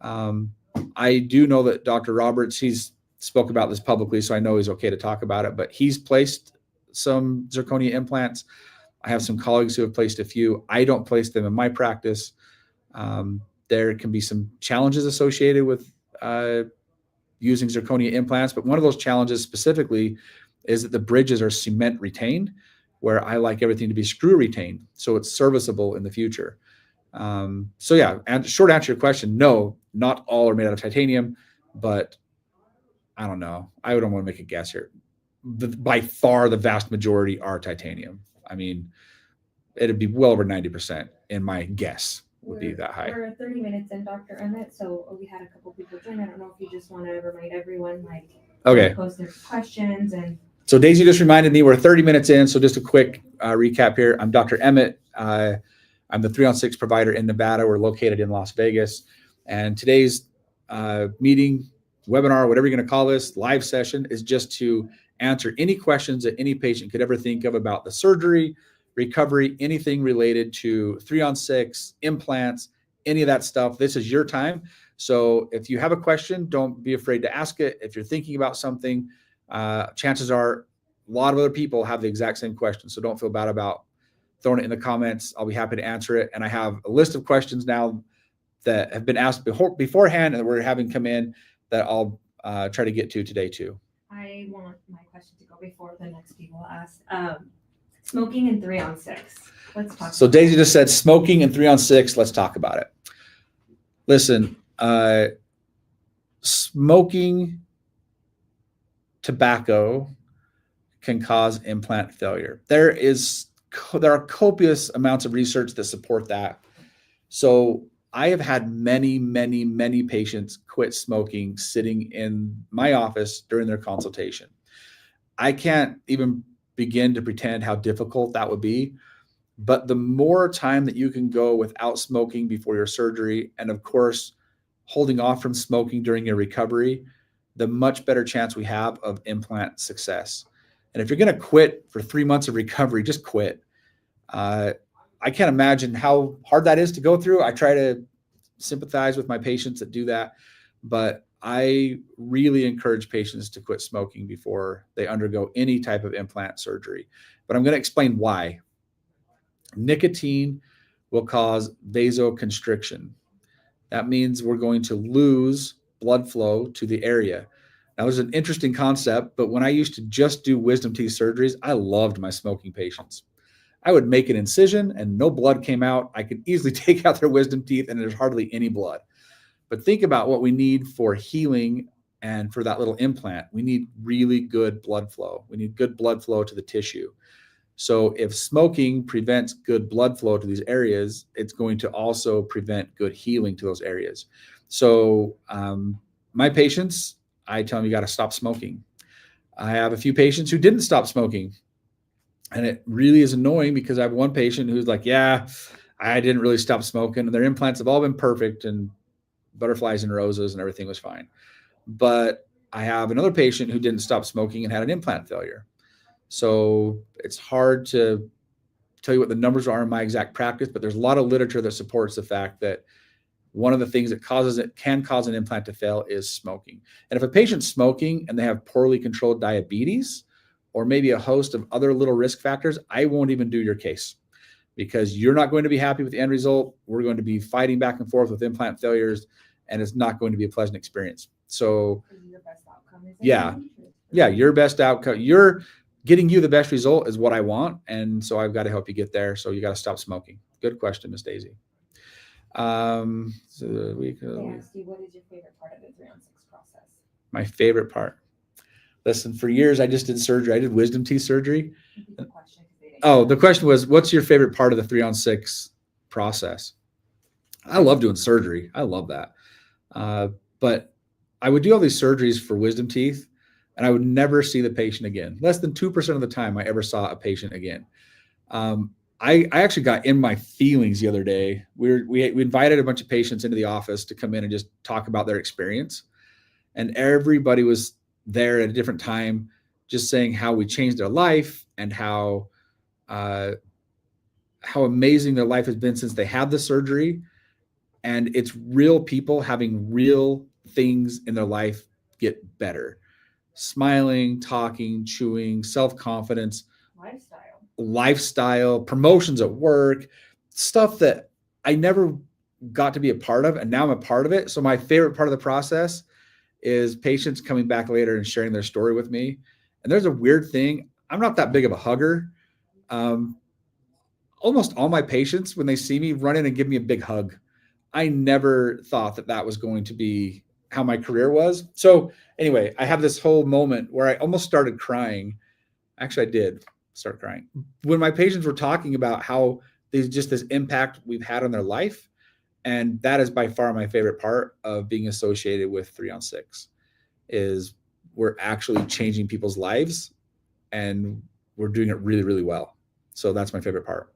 I do know that Dr. Roberts, he's spoke about this publicly, so I know he's okay to talk about it, but he's placed some zirconia implants. I have some colleagues who have placed a few. I don't place them in my practice. There can be some challenges associated with using zirconia implants, but one of those challenges specifically is that the bridges are cement retained, where I like everything to be screw retained, so it's serviceable in the future. So yeah, and short answer to your question, no, not all are made out of titanium, but I don't know. I don't want to make a guess here. By far, the vast majority are titanium. I mean, it'd be well over 90% in my guess would be that high. We're 30 minutes in, Dr. Emmett, so we had a couple people join. I don't know if you just want to remind everyone, like, Okay. post their questions and. So Daisy just reminded me we're 30 minutes in. So just a quick recap here. I'm Dr. Emett. I'm the 3-on-6 provider in Nevada. We're located in Las Vegas. And today's meeting, webinar, whatever you're going to call this, live session is just to answer any questions that any patient could ever think of about the surgery, recovery, anything related to 3-on-6, implants, any of that stuff. This is your time. So if you have a question, don't be afraid to ask it. If you're thinking about something, chances are a lot of other people have the exact same question. So don't feel bad about throwing it in the comments. I'll be happy to answer it. And I have a list of questions now that have been asked beforehand and that we're having come in that I'll try to get to today too. I want my question to go before the next people ask. Smoking and 3-on-6. Let's talk. So Daisy just said smoking and 3-on-6. Let's talk about it. Listen, smoking tobacco can cause implant failure. There are copious amounts of research that support that. So I have had many, many, many patients quit smoking sitting in my office during their consultation. I can't even begin to pretend how difficult that would be. But the more time that you can go without smoking before your surgery, and of course, holding off from smoking during your recovery, the much better chance we have of implant success. And if you're going to quit for 3 months of recovery, just quit. I can't imagine how hard that is to go through. I try to sympathize with my patients that do that, but I really encourage patients to quit smoking before they undergo any type of implant surgery. But I'm going to explain why. Nicotine will cause vasoconstriction. That means we're going to lose blood flow to the area. Now, there's an interesting concept, but when I used to just do wisdom teeth surgeries, I loved my smoking patients. I would make an incision and no blood came out. I could easily take out their wisdom teeth and there's hardly any blood. But think about what we need for healing and for that little implant. We need really good blood flow. We need good blood flow to the tissue. So if smoking prevents good blood flow to these areas, it's going to also prevent good healing to those areas. So my patients, I tell them you got to stop smoking. I have a few patients who didn't stop smoking. And it really is annoying because I have one patient who's like, yeah, I didn't really stop smoking. And their implants have all been perfect and butterflies and roses and everything was fine. But I have another patient who didn't stop smoking and had an implant failure. So it's hard to tell you what the numbers are in my exact practice, but there's a lot of literature that supports the fact that one of the things that can cause an implant to fail is smoking. And if a patient's smoking and they have poorly controlled diabetes or maybe a host of other little risk factors, I won't even do your case because you're not going to be happy with the end result. We're going to be fighting back and forth with implant failures, and it's not going to be a pleasant experience. So Your best outcome is yeah, your best outcome, you're getting you the best result is what I want. And so I've got to help you get there. So you got to stop smoking. Good question, Miss Daisy. So They asked you, what is your favorite part of the 3-on-6 process? my favorite part. Listen, for years I just did surgery. I did wisdom teeth surgery. The question was, what's your favorite part of the 3-on-6 process? I love doing surgery. I love that. But I would do all these surgeries for wisdom teeth, and I would never see the patient again. Less than 2% of the time I ever saw a patient again. I actually got in my feelings the other day. We invited a bunch of patients into the office to come in and just talk about their experience. And everybody was there at a different time, just saying how we changed their life and how amazing their life has been since they had the surgery. And it's real people having real things in their life get better. Smiling, talking, chewing, self-confidence, lifestyle, promotions at work, stuff that I never got to be a part of. And now I'm a part of it. So my favorite part of the process is patients coming back later and sharing their story with me. And there's a weird thing. I'm not that big of a hugger. Almost all my patients, when they see me, run in and give me a big hug. I never thought that was going to be how my career was. So anyway, I have this whole moment where I almost started crying. Actually, I did start crying when my patients were talking about how there's just this impact we've had on their life. And that is by far my favorite part of being associated with 3-on-6 is we're actually changing people's lives and we're doing it really, really well. So that's my favorite part.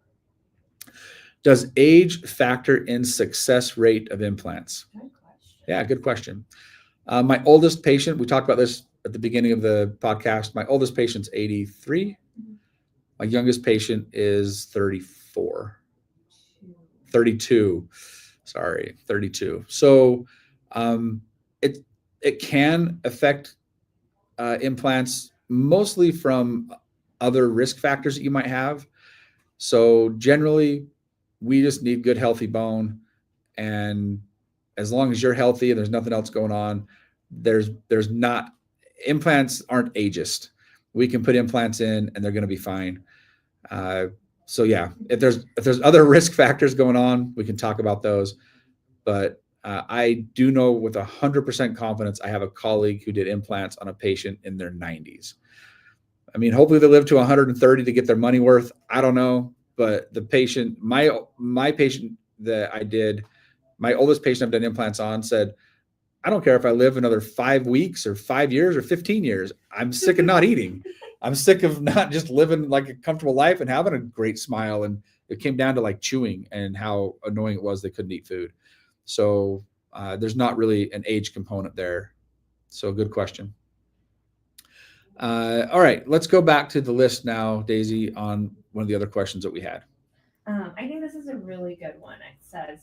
Does age factor in success rate of implants? Good question. Yeah, good question. My oldest patient, we talked about this at the beginning of the podcast. My oldest patient's 83. My youngest patient is 32. Sorry, 32. So it can affect implants mostly from other risk factors that you might have. So generally, we just need good, healthy bone. And as long as you're healthy and there's nothing else going on, implants aren't ageist. We can put implants in and they're going to be fine. So yeah, if there's other risk factors going on, we can talk about those. But I do know with 100% confidence, I have a colleague who did implants on a patient in their 90s. I mean, hopefully they live to 130 to get their money worth. I don't know, but the patient, my patient that I did, my oldest patient I've done implants on said, I don't care if I live another 5 weeks or 5 years or 15 years. I'm sick of not eating. I'm sick of not just living like a comfortable life and having a great smile. And it came down to like chewing and how annoying it was they couldn't eat food. So there's not really an age component there. So good question. All right, let's go back to the list now, Daisy, on one of the other questions that we had. I think this is a really good one. It says,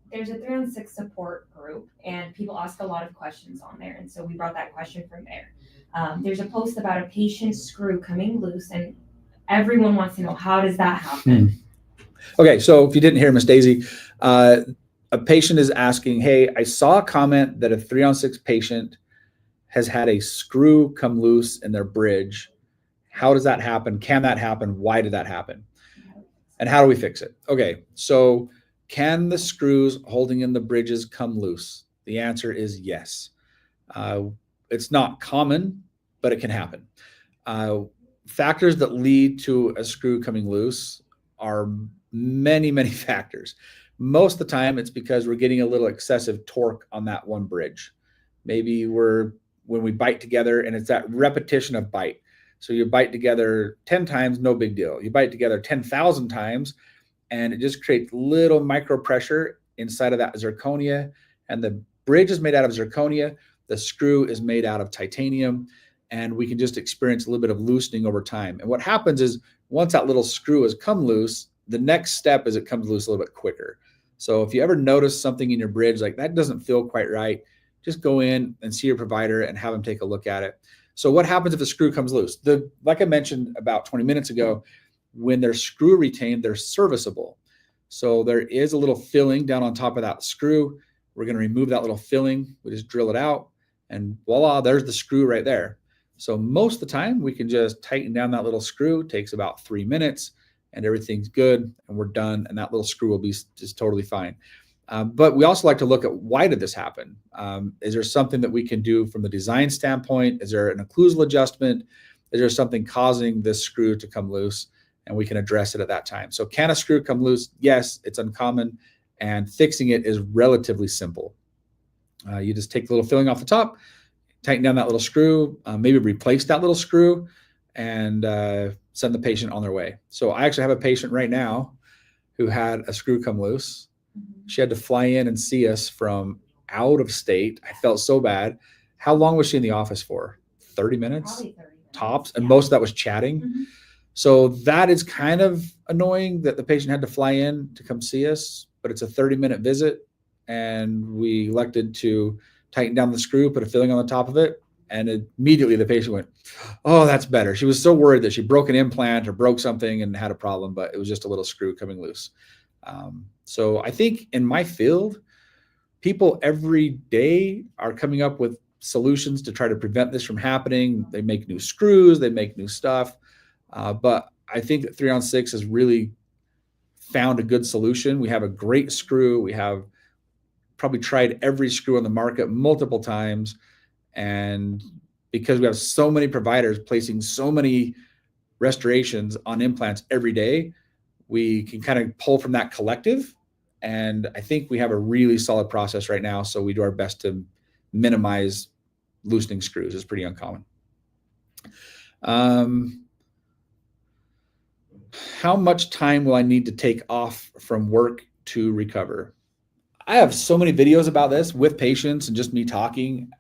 there's a 3-on-6 support group and people ask a lot of questions on there. And so we brought that question from there. There's a post about a patient's screw coming loose and everyone wants to know, how does that happen? Okay, so if you didn't hear Miss Daisy, a patient is asking, hey, I saw a comment that a 3-on-6 patient has had a screw come loose in their bridge. How does that happen? Can that happen? Why did that happen? And how do we fix it? Okay, so can the screws holding in the bridges come loose? The answer is yes. It's not common, but it can happen. Factors that lead to a screw coming loose are many, many factors. Most of the time, it's because we're getting a little excessive torque on that one bridge. Maybe when we bite together and it's that repetition of bite. So you bite together 10 times, no big deal. You bite together 10,000 times and it just creates little micro pressure inside of that zirconia. And the bridge is made out of zirconia. The screw is made out of titanium. And we can just experience a little bit of loosening over time. And what happens is once that little screw has come loose, the next step is it comes loose a little bit quicker. So if you ever notice something in your bridge, like that doesn't feel quite right, just go in and see your provider and have them take a look at it. So what happens if the screw comes loose? Like I mentioned about 20 minutes ago, when they're screw retained, they're serviceable. So there is a little filling down on top of that screw. We're going to remove that little filling. We just drill it out and voila, there's the screw right there. So most of the time we can just tighten down that little screw. It takes about 3 minutes and everything's good and we're done. And that little screw will be just totally fine. But we also like to look at why did this happen? Is there something that we can do from the design standpoint? Is there an occlusal adjustment? Is there something causing this screw to come loose? And we can address it at that time. So can a screw come loose? Yes, it's uncommon, and fixing it is relatively simple. You just take the little filling off the top, tighten down that little screw, maybe replace that little screw, and send the patient on their way. So I actually have a patient right now who had a screw come loose. She had to fly in and see us from out of state. I felt so bad. How long was she in the office for? 30 minutes? Probably 30 minutes. Tops, and most of that was chatting. Mhm. So that is kind of annoying that the patient had to fly in to come see us, but it's a 30-minute visit. And we elected to tighten down the screw, put a filling on the top of it. And immediately the patient went, oh, that's better. She was so worried that she broke an implant or broke something and had a problem, but it was just a little screw coming loose. So I think in my field, people every day are coming up with solutions to try to prevent this from happening. They make new screws, they make new stuff. But I think that 3-on-6 has really found a good solution. We have a great screw. We have probably tried every screw on the market multiple times. And because we have so many providers placing so many restorations on implants every day, we can kind of pull from that collective. And I think we have a really solid process right now. So we do our best to minimize loosening screws. It's pretty uncommon. How much time will I need to take off from work to recover? I have so many videos about this with patients and just me talking.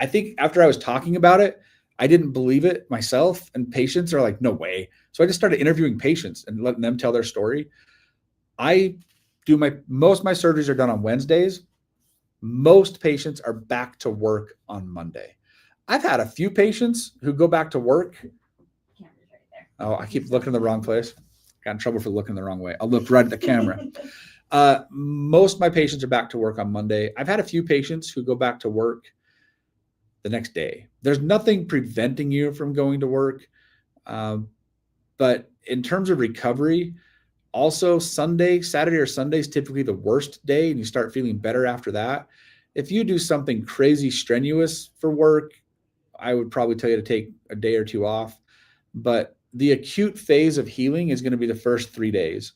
I think after I was talking about it, I didn't believe it myself, and patients are like, no way. So I just started interviewing patients and letting them tell their story. Most of my surgeries are done on Wednesdays. Most patients are back to work on Monday. I've had a few patients who go back to work. Camera's right there. Oh, I keep looking in the wrong place. Got in trouble for looking the wrong way. I'll look right at the camera. Most of my patients are back to work on Monday. I've had a few patients who go back to work the next day. There's nothing preventing you from going to work. But in terms of recovery, also Saturday or Sunday is typically the worst day, and you start feeling better after that. If you do something crazy strenuous for work, I would probably tell you to take a day or two off. But the acute phase of healing is going to be the first 3 days.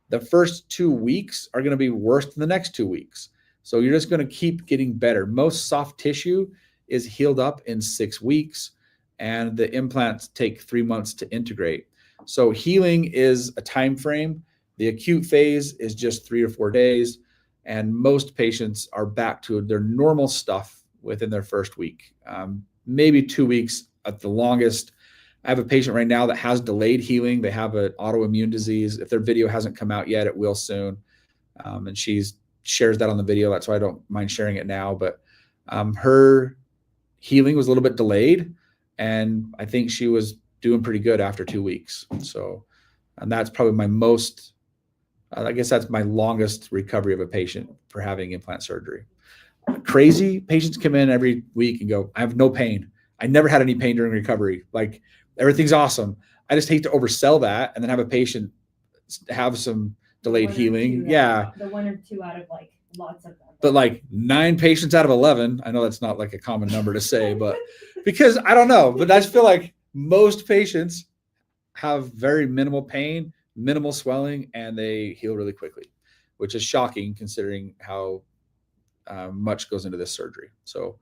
The first 2 weeks are going to be worse than the next 2 weeks. So you're just going to keep getting better. Most soft tissue is healed up in 6 weeks, and the implants take 3 months to integrate. So healing is a time frame. The acute phase is just 3 or 4 days, and most patients are back to their normal stuff within their first week, maybe 2 weeks at the longest. I have a patient right now that has delayed healing. They have an autoimmune disease. If their video hasn't come out yet, it will soon. And she shares that on the video. That's why I don't mind sharing it now. But her healing was a little bit delayed, and I think she was doing pretty good after 2 weeks. So, and that's probably my most, I guess that's my longest recovery of a patient for having implant surgery. Crazy patients come in every week and go, I have no pain. I never had any pain during recovery. Like, everything's awesome. I just hate to oversell that and then have a patient have some delayed healing. Yeah. The 1 or 2 out of like lots of them. But like 9 patients out of 11, I know that's not like a common number to say, but because I don't know, but I just feel like most patients have very minimal pain, minimal swelling, and they heal really quickly, which is shocking considering how much goes into this surgery. So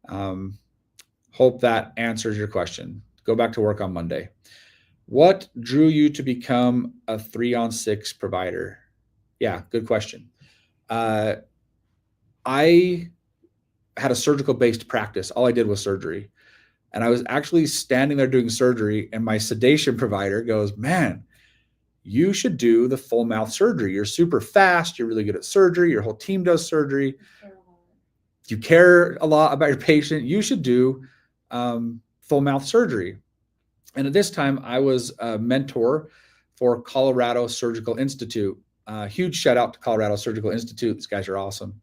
hope that answers your question. Go back to work on Monday. What drew you to become a 3-on-6 provider? Yeah, good question. I had a surgical-based practice. All I did was surgery. And I was actually standing there doing surgery, and my sedation provider goes, man, you should do the full mouth surgery. You're super fast. You're really good at surgery. Your whole team does surgery. You care a lot about your patient. You should do full mouth surgery. And at this time, I was a mentor for Colorado Surgical Institute. Huge shout out to Colorado Surgical Institute. These guys are awesome.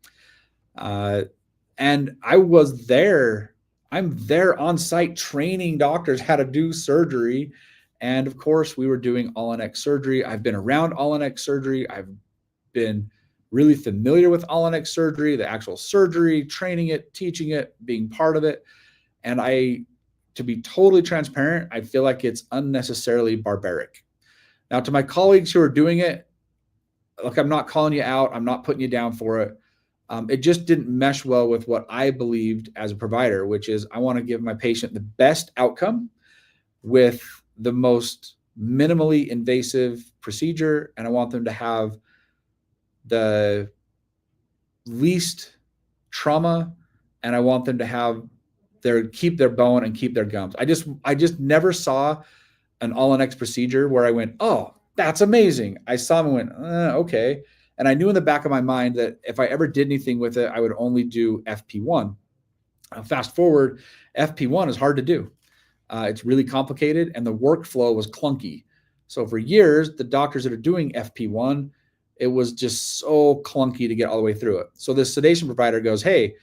And I was there. I'm there on site training doctors how to do surgery. And of course, we were doing all-on-X surgery. I've been around all-on-X surgery. I've been really familiar with all-on-X surgery, the actual surgery, training it, teaching it, being part of it. And to be totally transparent, I feel like it's unnecessarily barbaric. Now, to my colleagues who are doing it, look, I'm not calling you out. I'm not putting you down for it. It just didn't mesh well with what I believed as a provider, which is I want to give my patient the best outcome with the most minimally invasive procedure, and I want them to have the least trauma, and I want them to have keep their bone and keep their gums. I just never saw an all-on-X procedure where I went, oh, that's amazing. I saw them and went, okay. And I knew in the back of my mind that if I ever did anything with it, I would only do FP1. Fast forward, FP1 is hard to do. It's really complicated and the workflow was clunky. So for years, the doctors that are doing FP1, it was just so clunky to get all the way through it. So this sedation provider goes, hey,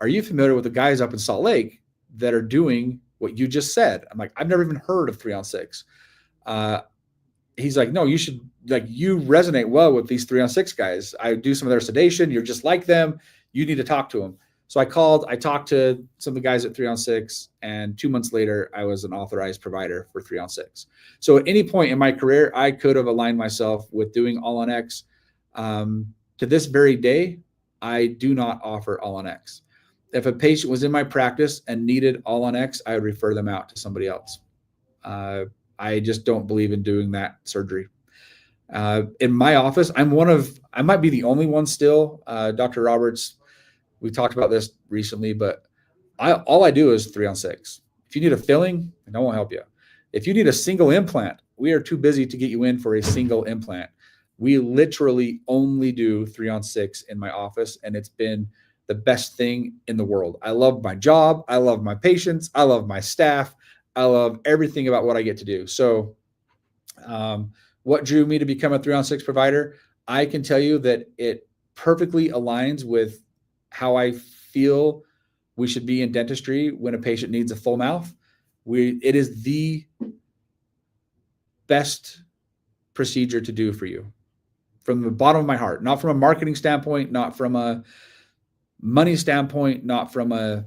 are you familiar with the guys up in Salt Lake that are doing what you just said? I'm like, I've never even heard of 3-on-6. He's like, no, you should, like, you resonate well with these 3-on-6 guys. I do some of their sedation. You're just like them. You need to talk to them. So I talked to some of the guys at 3-on-6, and 2 months later, I was an authorized provider for 3-on-6. So at any point in my career, I could have aligned myself with doing all-on-X. To this very day, I do not offer all-on-X. If a patient was in my practice and needed all-on-X, I would refer them out to somebody else. I just don't believe in doing that surgery. In my office, I might be the only one still. Dr. Roberts, we talked about this recently, but all I do is 3-on-6. If you need a filling, I won't help you. If you need a single implant, we are too busy to get you in for a single implant. We literally only do 3-on-6 in my office, and it's been the best thing in the world. I love my job. I love my patients. I love my staff. I love everything about what I get to do. So what drew me to become a 3-on-6 provider? I can tell you that it perfectly aligns with how I feel we should be in dentistry when a patient needs a full mouth. It is the best procedure to do for you from the bottom of my heart, not from a marketing standpoint, not from a money standpoint, not from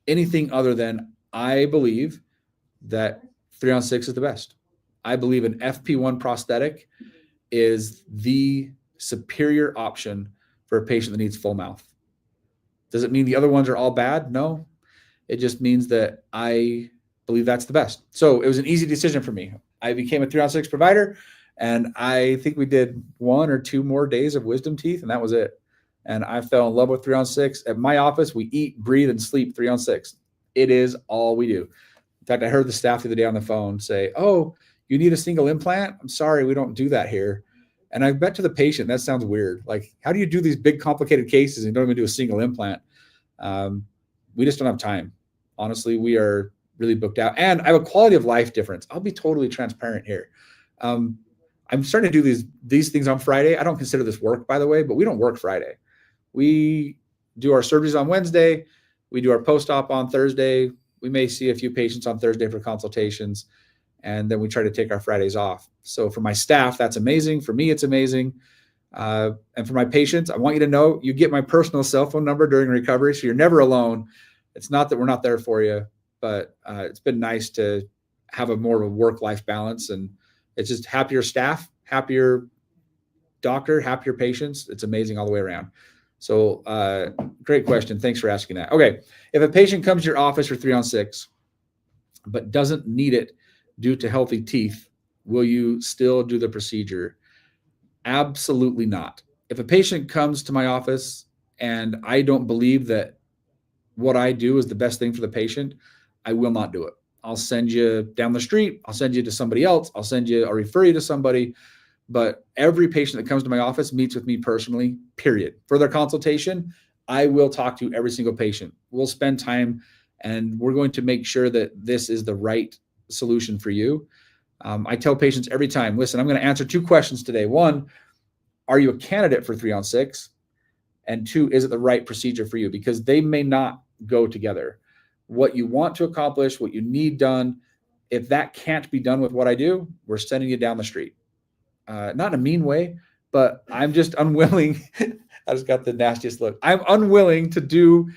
anything other than I believe that 3-on-6 is the best. I believe an FP1 prosthetic is the superior option for a patient that needs full mouth. Does it mean the other ones are all bad? No. It just means that I believe that's the best. So it was an easy decision for me. I became a 3-on-6 provider, and I think we did 1 or 2 more days of wisdom teeth, and that was it. And I fell in love with 3-on-6. At my office, we eat, breathe, and sleep 3-on-6. It is all we do. In fact, I heard the staff the other day on the phone say, oh, you need a single implant? I'm sorry, we don't do that here. And I bet to the patient, that sounds weird. Like, how do you do these big complicated cases and don't even do a single implant? We just don't have time. Honestly, we are really booked out. And I have a quality of life difference. I'll be totally transparent here. I'm starting to do these things on Friday. I don't consider this work, by the way, but we don't work Friday. We do our surgeries on Wednesday. We do our post-op on Thursday. We may see a few patients on Thursday for consultations, and then we try to take our Fridays off. So for my staff, that's amazing. For me, it's amazing. And for my patients, I want you to know you get my personal cell phone number during recovery, so you're never alone. It's not that we're not there for you, but it's been nice to have more of a work-life balance, and it's just happier staff, happier doctor, happier patients. It's amazing all the way around. So great question. Thanks for asking that. Okay. If a patient comes to your office for 3-on-6, but doesn't need it due to healthy teeth, will you still do the procedure? Absolutely not. If a patient comes to my office and I don't believe that what I do is the best thing for the patient, I will not do it. I'll send you down the street. I'll send you to somebody else. I'll refer you to somebody. but every patient that comes to my office meets with me personally, period. For their consultation, I will talk to every single patient. We'll spend time and we're going to make sure that this is the right solution for you. I tell patients every time, listen, I'm going to answer 2 questions today. 1, are you a candidate for 3-on-6? And 2, is it the right procedure for you? Because they may not go together. What you want to accomplish, what you need done, if that can't be done with what I do, we're sending you down the street. Not in a mean way, but I'm just unwilling. I just got the nastiest look. I'm unwilling to do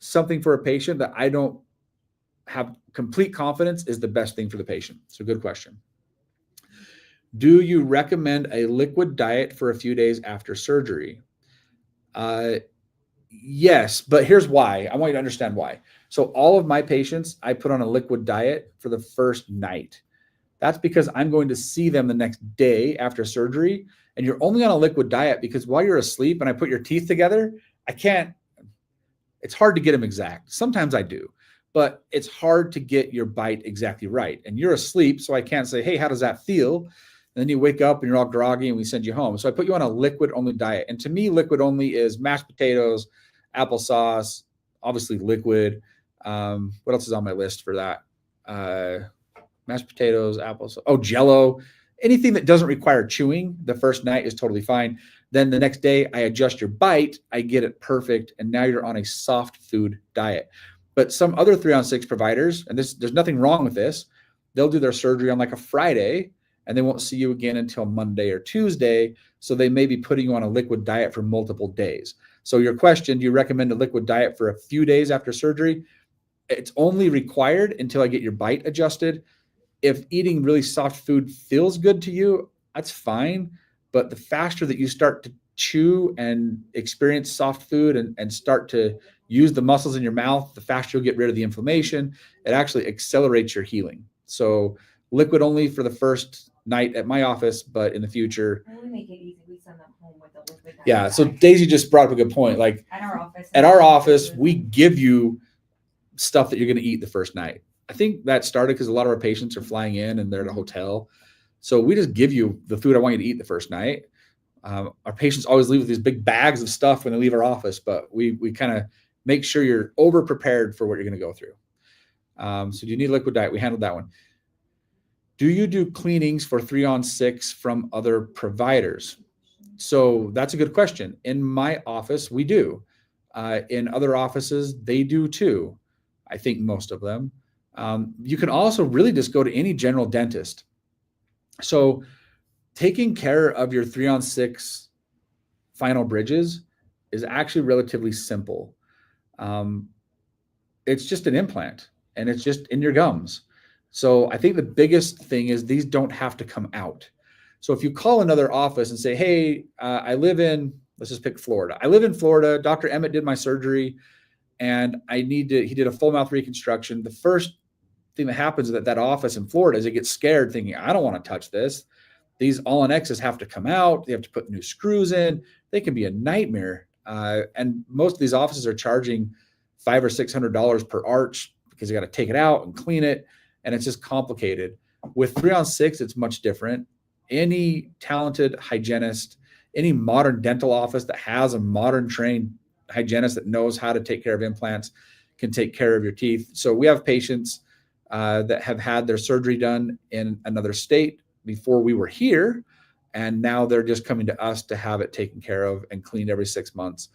something for a patient that I don't have complete confidence is the best thing for the patient. So good question. Do you recommend a liquid diet for a few days after surgery? Yes, but here's why. I want you to understand why. So all of my patients, I put on a liquid diet for the first night. That's because I'm going to see them the next day after surgery. And you're only on a liquid diet because while you're asleep and I put your teeth together, it's hard to get them exact. Sometimes I do, but it's hard to get your bite exactly right. And you're asleep, so I can't say, hey, how does that feel? And then you wake up and you're all groggy and we send you home. So I put you on a liquid only diet. And to me, liquid only is mashed potatoes, applesauce, obviously liquid. What else is on my list for that? Mashed potatoes, applesauce, Jell-O. Anything that doesn't require chewing the first night is totally fine. Then the next day I adjust your bite, I get it perfect. And now you're on a soft food diet. But some other 3-on-6 providers, and there's nothing wrong with this, they'll do their surgery on like a Friday and they won't see you again until Monday or Tuesday. So they may be putting you on a liquid diet for multiple days. So your question, do you recommend a liquid diet for a few days after surgery? It's only required until I get your bite adjusted. If eating really soft food feels good to you, that's fine. But the faster that you start to chew and experience soft food and start to use the muscles in your mouth, the faster you'll get rid of the inflammation. It actually accelerates your healing. So liquid only for the first night at my office, but in the future. We make it easy. We send them home with a liquid diet. Yeah. So Daisy just brought up a good point. Like at our office, we give you stuff that you're going to eat the first night. I think that started because a lot of our patients are flying in and they're at a hotel. So we just give you the food I want you to eat the first night. Our patients always leave with these big bags of stuff when they leave our office, but we kind of make sure you're over prepared for what you're going to go through. So do you need a liquid diet? We handled that one. Do you do cleanings for 3-on-6 from other providers? So that's a good question. In my office, we do. In other offices, they do too. I think most of them. You can also really just go to any general dentist. So taking care of your 3-on-6 final bridges is actually relatively simple. It's just an implant and it's just in your gums. So I think the biggest thing is these don't have to come out. So if you call another office and say, hey, I live in, let's just pick Florida. I live in Florida. Dr. Emett did my surgery and he did a full mouth reconstruction. The first thing that happens at that office in Florida is it gets scared thinking, I don't want to touch this. These All-in-X's have to come out. They have to put new screws in. They can be a nightmare. And most of these offices are charging $500 or $600 per arch because you got to take it out and clean it. And it's just complicated. With 3-on-6, it's much different. Any talented hygienist, any modern dental office that has a modern trained hygienist that knows how to take care of implants can take care of your teeth. So we have patients that have had their surgery done in another state before we were here. And now they're just coming to us to have it taken care of and cleaned every 6 months.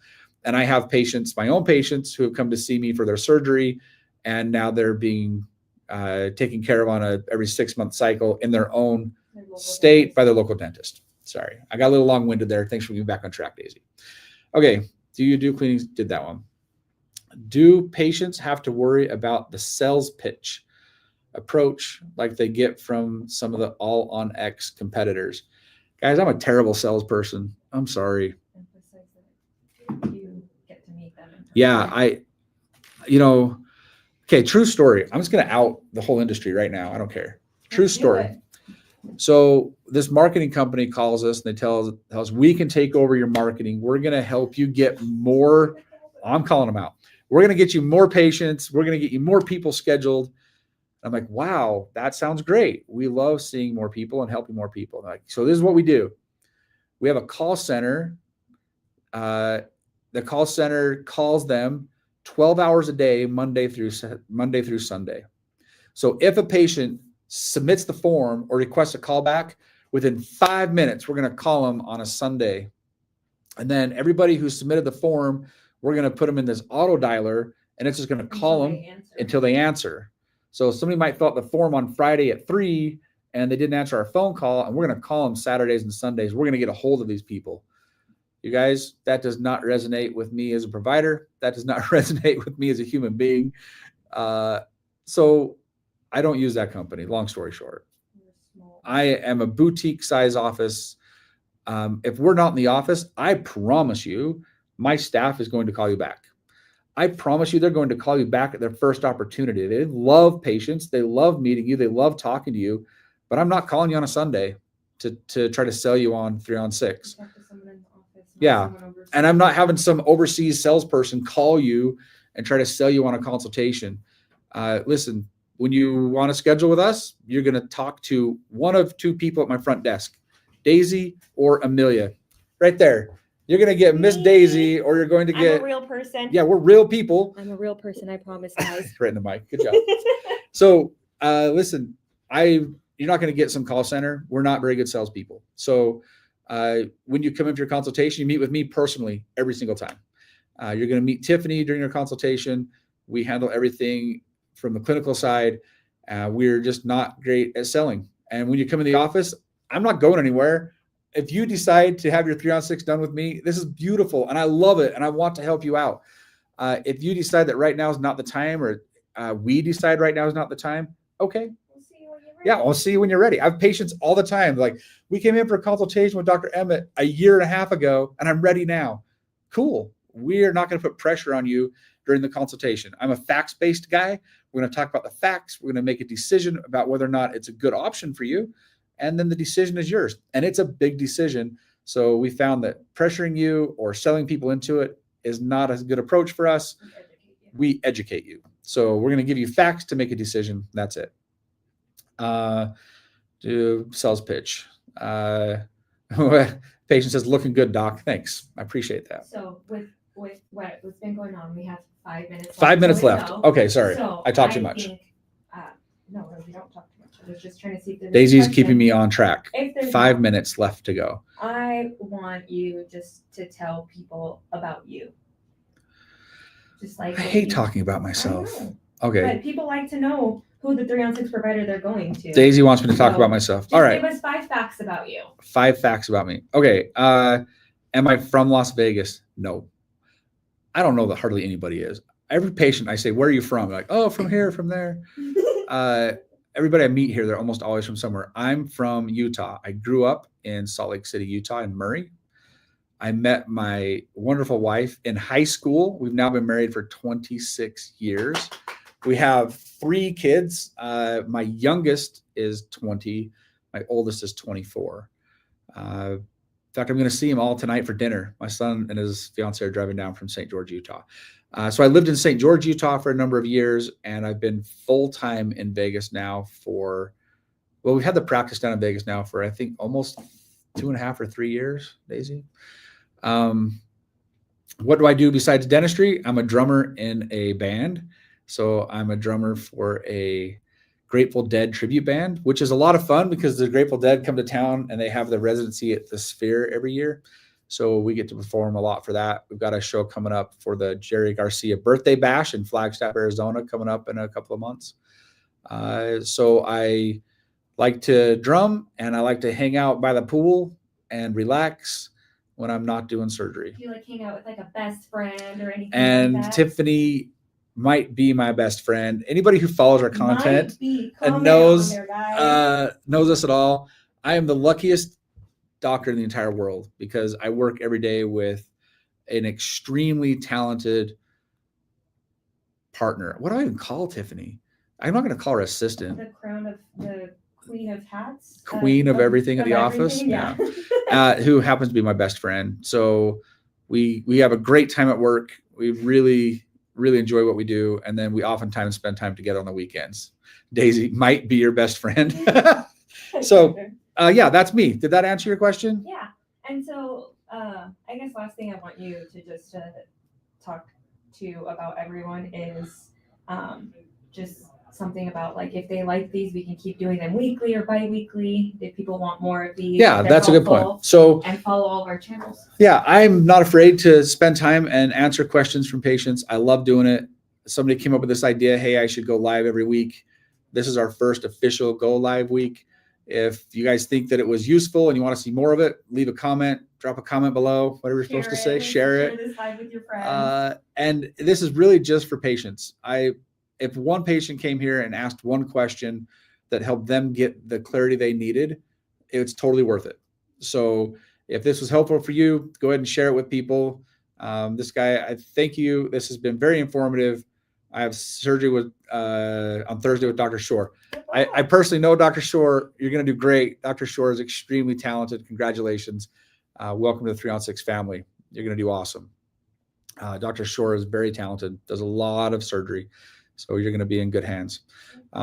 And I have patients, my own patients, who have come to see me for their surgery. And now they're being taken care of on a every 6-month cycle in their own state by their local dentist. Sorry, I got a little long-winded there. Thanks for being back on track, Daisy. Okay, do you do cleanings? Did that one. Do patients have to worry about the sales pitch approach like they get from some of the All-on-X competitors? Guys, I'm a terrible salesperson. I'm sorry. You get to meet them. Yeah, okay, true story. I'm just going to out the whole industry right now. I don't care. True story. So this marketing company calls us and they tell us we can take over your marketing. We're going to help you get more. I'm calling them out. We're going to get you more patients. We're going to get you more people scheduled. I'm like, wow, that sounds great. We love seeing more people and helping more people. Like, so this is what we do. We have a call center. The call center calls them 12 hours a day, Monday through Sunday. So if a patient submits the form or requests a callback, within 5 minutes, we're going to call them on a Sunday. And then everybody who submitted the form, we're going to put them in this auto dialer, and it's just going to call them until they answer. So somebody might fill out the form on Friday at 3 and they didn't answer our phone call, and we're going to call them Saturdays and Sundays. We're going to get a hold of these people. You guys, that does not resonate with me as a provider. That does not resonate with me as a human being. So I don't use that company. Long story short, I am a boutique size office. If we're not in the office, I promise you, my staff is going to call you back. I promise you, they're going to call you back at their first opportunity. They love patients. They love meeting you. They love talking to you. But I'm not calling you on a Sunday to try to sell you on 3-on-6. Yeah. And I'm not having some overseas salesperson call you and try to sell you on a consultation. Listen, when you want to schedule with us, you're going to talk to one of 2 people at my front desk, Daisy or Amelia. Right there. You're going to get Miss Daisy, or you're going to get... I'm a real person. Yeah, we're real people. I'm a real person, I promise, guys. Right in the mic. Good job. So listen, you're not going to get some call center. We're not very good salespeople. So when you come in for your consultation, you meet with me personally every single time. You're going to meet Tiffany during your consultation. We handle everything from the clinical side. We're just not great at selling. And when you come in the office, I'm not going anywhere. If you decide to have your 3-on-6 done with me, this is beautiful and I love it and I want to help you out. If you decide that right now is not the time, or we decide right now is not the time, okay. We'll see you when you're ready. Yeah, I'll see you when you're ready. I have patients all the time. Like, we came in for a consultation with Dr. Emett a year and a half ago and I'm ready now. Cool. We're not going to put pressure on you during the consultation. I'm a facts-based guy. We're going to talk about the facts. We're going to make a decision about whether or not it's a good option for you. And then the decision is yours. And it's a big decision. So we found that pressuring you or selling people into it is not a good approach for us. We educate you. So we're going to give you facts to make a decision. That's it. Do sales pitch. Patient says, looking good, doc. Thanks. I appreciate that. So with what's been going on, we have 5 minutes. 5 minutes left. Go. Okay, sorry. So I talked too much. No, we don't talk too much. I was just trying to see if there's Daisy's keeping me on track. If there's 5 minutes left to go. I want you just to tell people about you. Just like I hate talking about myself. Okay. But people like to know who the 3-on-6 provider they're going to. Daisy wants me to talk So, about myself. Just All right. give us 5 facts about you. 5 facts about me. Okay. Am I from Las Vegas? No. I don't know that hardly anybody is. Every patient I say, where are you from? They're like, oh, from here, from there. Everybody I meet here, they're almost always from somewhere. I'm from Utah. I grew up in Salt Lake City, Utah, in Murray. I met my wonderful wife in high school. We've now been married for 26 years. We have 3 kids. My youngest is 20. My oldest is 24. In fact, I'm going to see him all tonight for dinner. My son and his fiance are driving down from St. George, Utah. So I lived in St. George, Utah for a number of years, and I've been full-time in Vegas now we've had the practice down in Vegas now for, I think, almost 2.5 or 3 years, Daisy. What do I do besides dentistry? I'm a drummer in a band. So I'm a drummer for a Grateful Dead tribute band, which is a lot of fun because the Grateful Dead come to town and they have the residency at the Sphere every year. So we get to perform a lot for that. We've got a show coming up for the Jerry Garcia birthday bash in Flagstaff, Arizona, coming up in a couple of months. So I like to drum and I like to hang out by the pool and relax when I'm not doing surgery. Do you like hang out with like a best friend or anything And like that? Tiffany might be my best friend. Anybody who follows our content and Comment knows on there, guys. knows us at all. I am the luckiest doctor in the entire world because I work every day with an extremely talented partner. What do I even call Tiffany? I'm not going to call her assistant. The crown of the queen of hats. Queen of everything at the office. Yeah. Who happens to be my best friend. So we have a great time at work. We really really enjoy what we do. And then we oftentimes spend time together on the weekends. Daisy might be your best friend. So, yeah, that's me. Did that answer your question? Yeah, and so I guess last thing I want you to just talk to about everyone is just something about like if they like these, we can keep doing them weekly or bi-weekly. If people want more of these, Yeah, if they're that's a good helpful, point. So, and follow all of our channels. yeah, I'm not afraid to spend time and answer questions from patients. I love doing it. Somebody came up with this idea, hey, I should go live every week. This is our first official go live week. If you guys think that it was useful and you want to see more of it, leave a comment, drop a comment below, whatever you're supposed to say, share it. Share this live with your friends. And this is really just for patients. If one patient came here and asked one question that helped them get the clarity they needed, it's totally worth it. So if this was helpful for you, go ahead and share it with people. This guy, I thank you. This has been very informative. I have surgery with on Thursday with Dr. Shore. I personally know Dr. Shore. You're going to do great. Dr. Shore is extremely talented. Congratulations. Welcome to the 3-on-6 family. You're going to do awesome. Dr. Shore is very talented, does a lot of surgery. So you're going to be in good hands.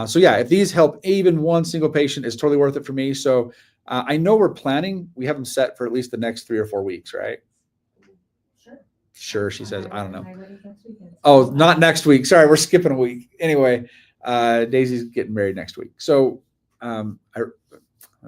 So yeah, if these help even one single patient, it's totally worth it for me. So I know we're planning. We have them set for at least the next 3 or 4 weeks, right? Sure, she says. I don't know. Oh, not next week. Sorry, we're skipping a week. Anyway, Daisy's getting married next week. So I'll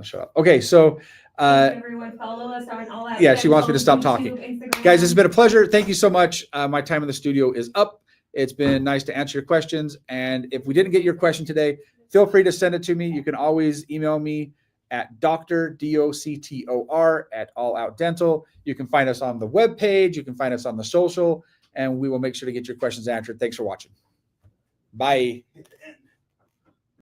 shut up. Okay, so Everyone follow us on all that. yeah, she wants me to stop talking. Guys, this has been a pleasure. Thank you so much. My time in the studio is up. It's been nice to answer your questions. And if we didn't get your question today, feel free to send it to me. You can always email me at Dr. DOCTOR at All Out Dental. You can find us on the webpage. You can find us on the social, and we will make sure to get your questions answered. Thanks for watching. Bye.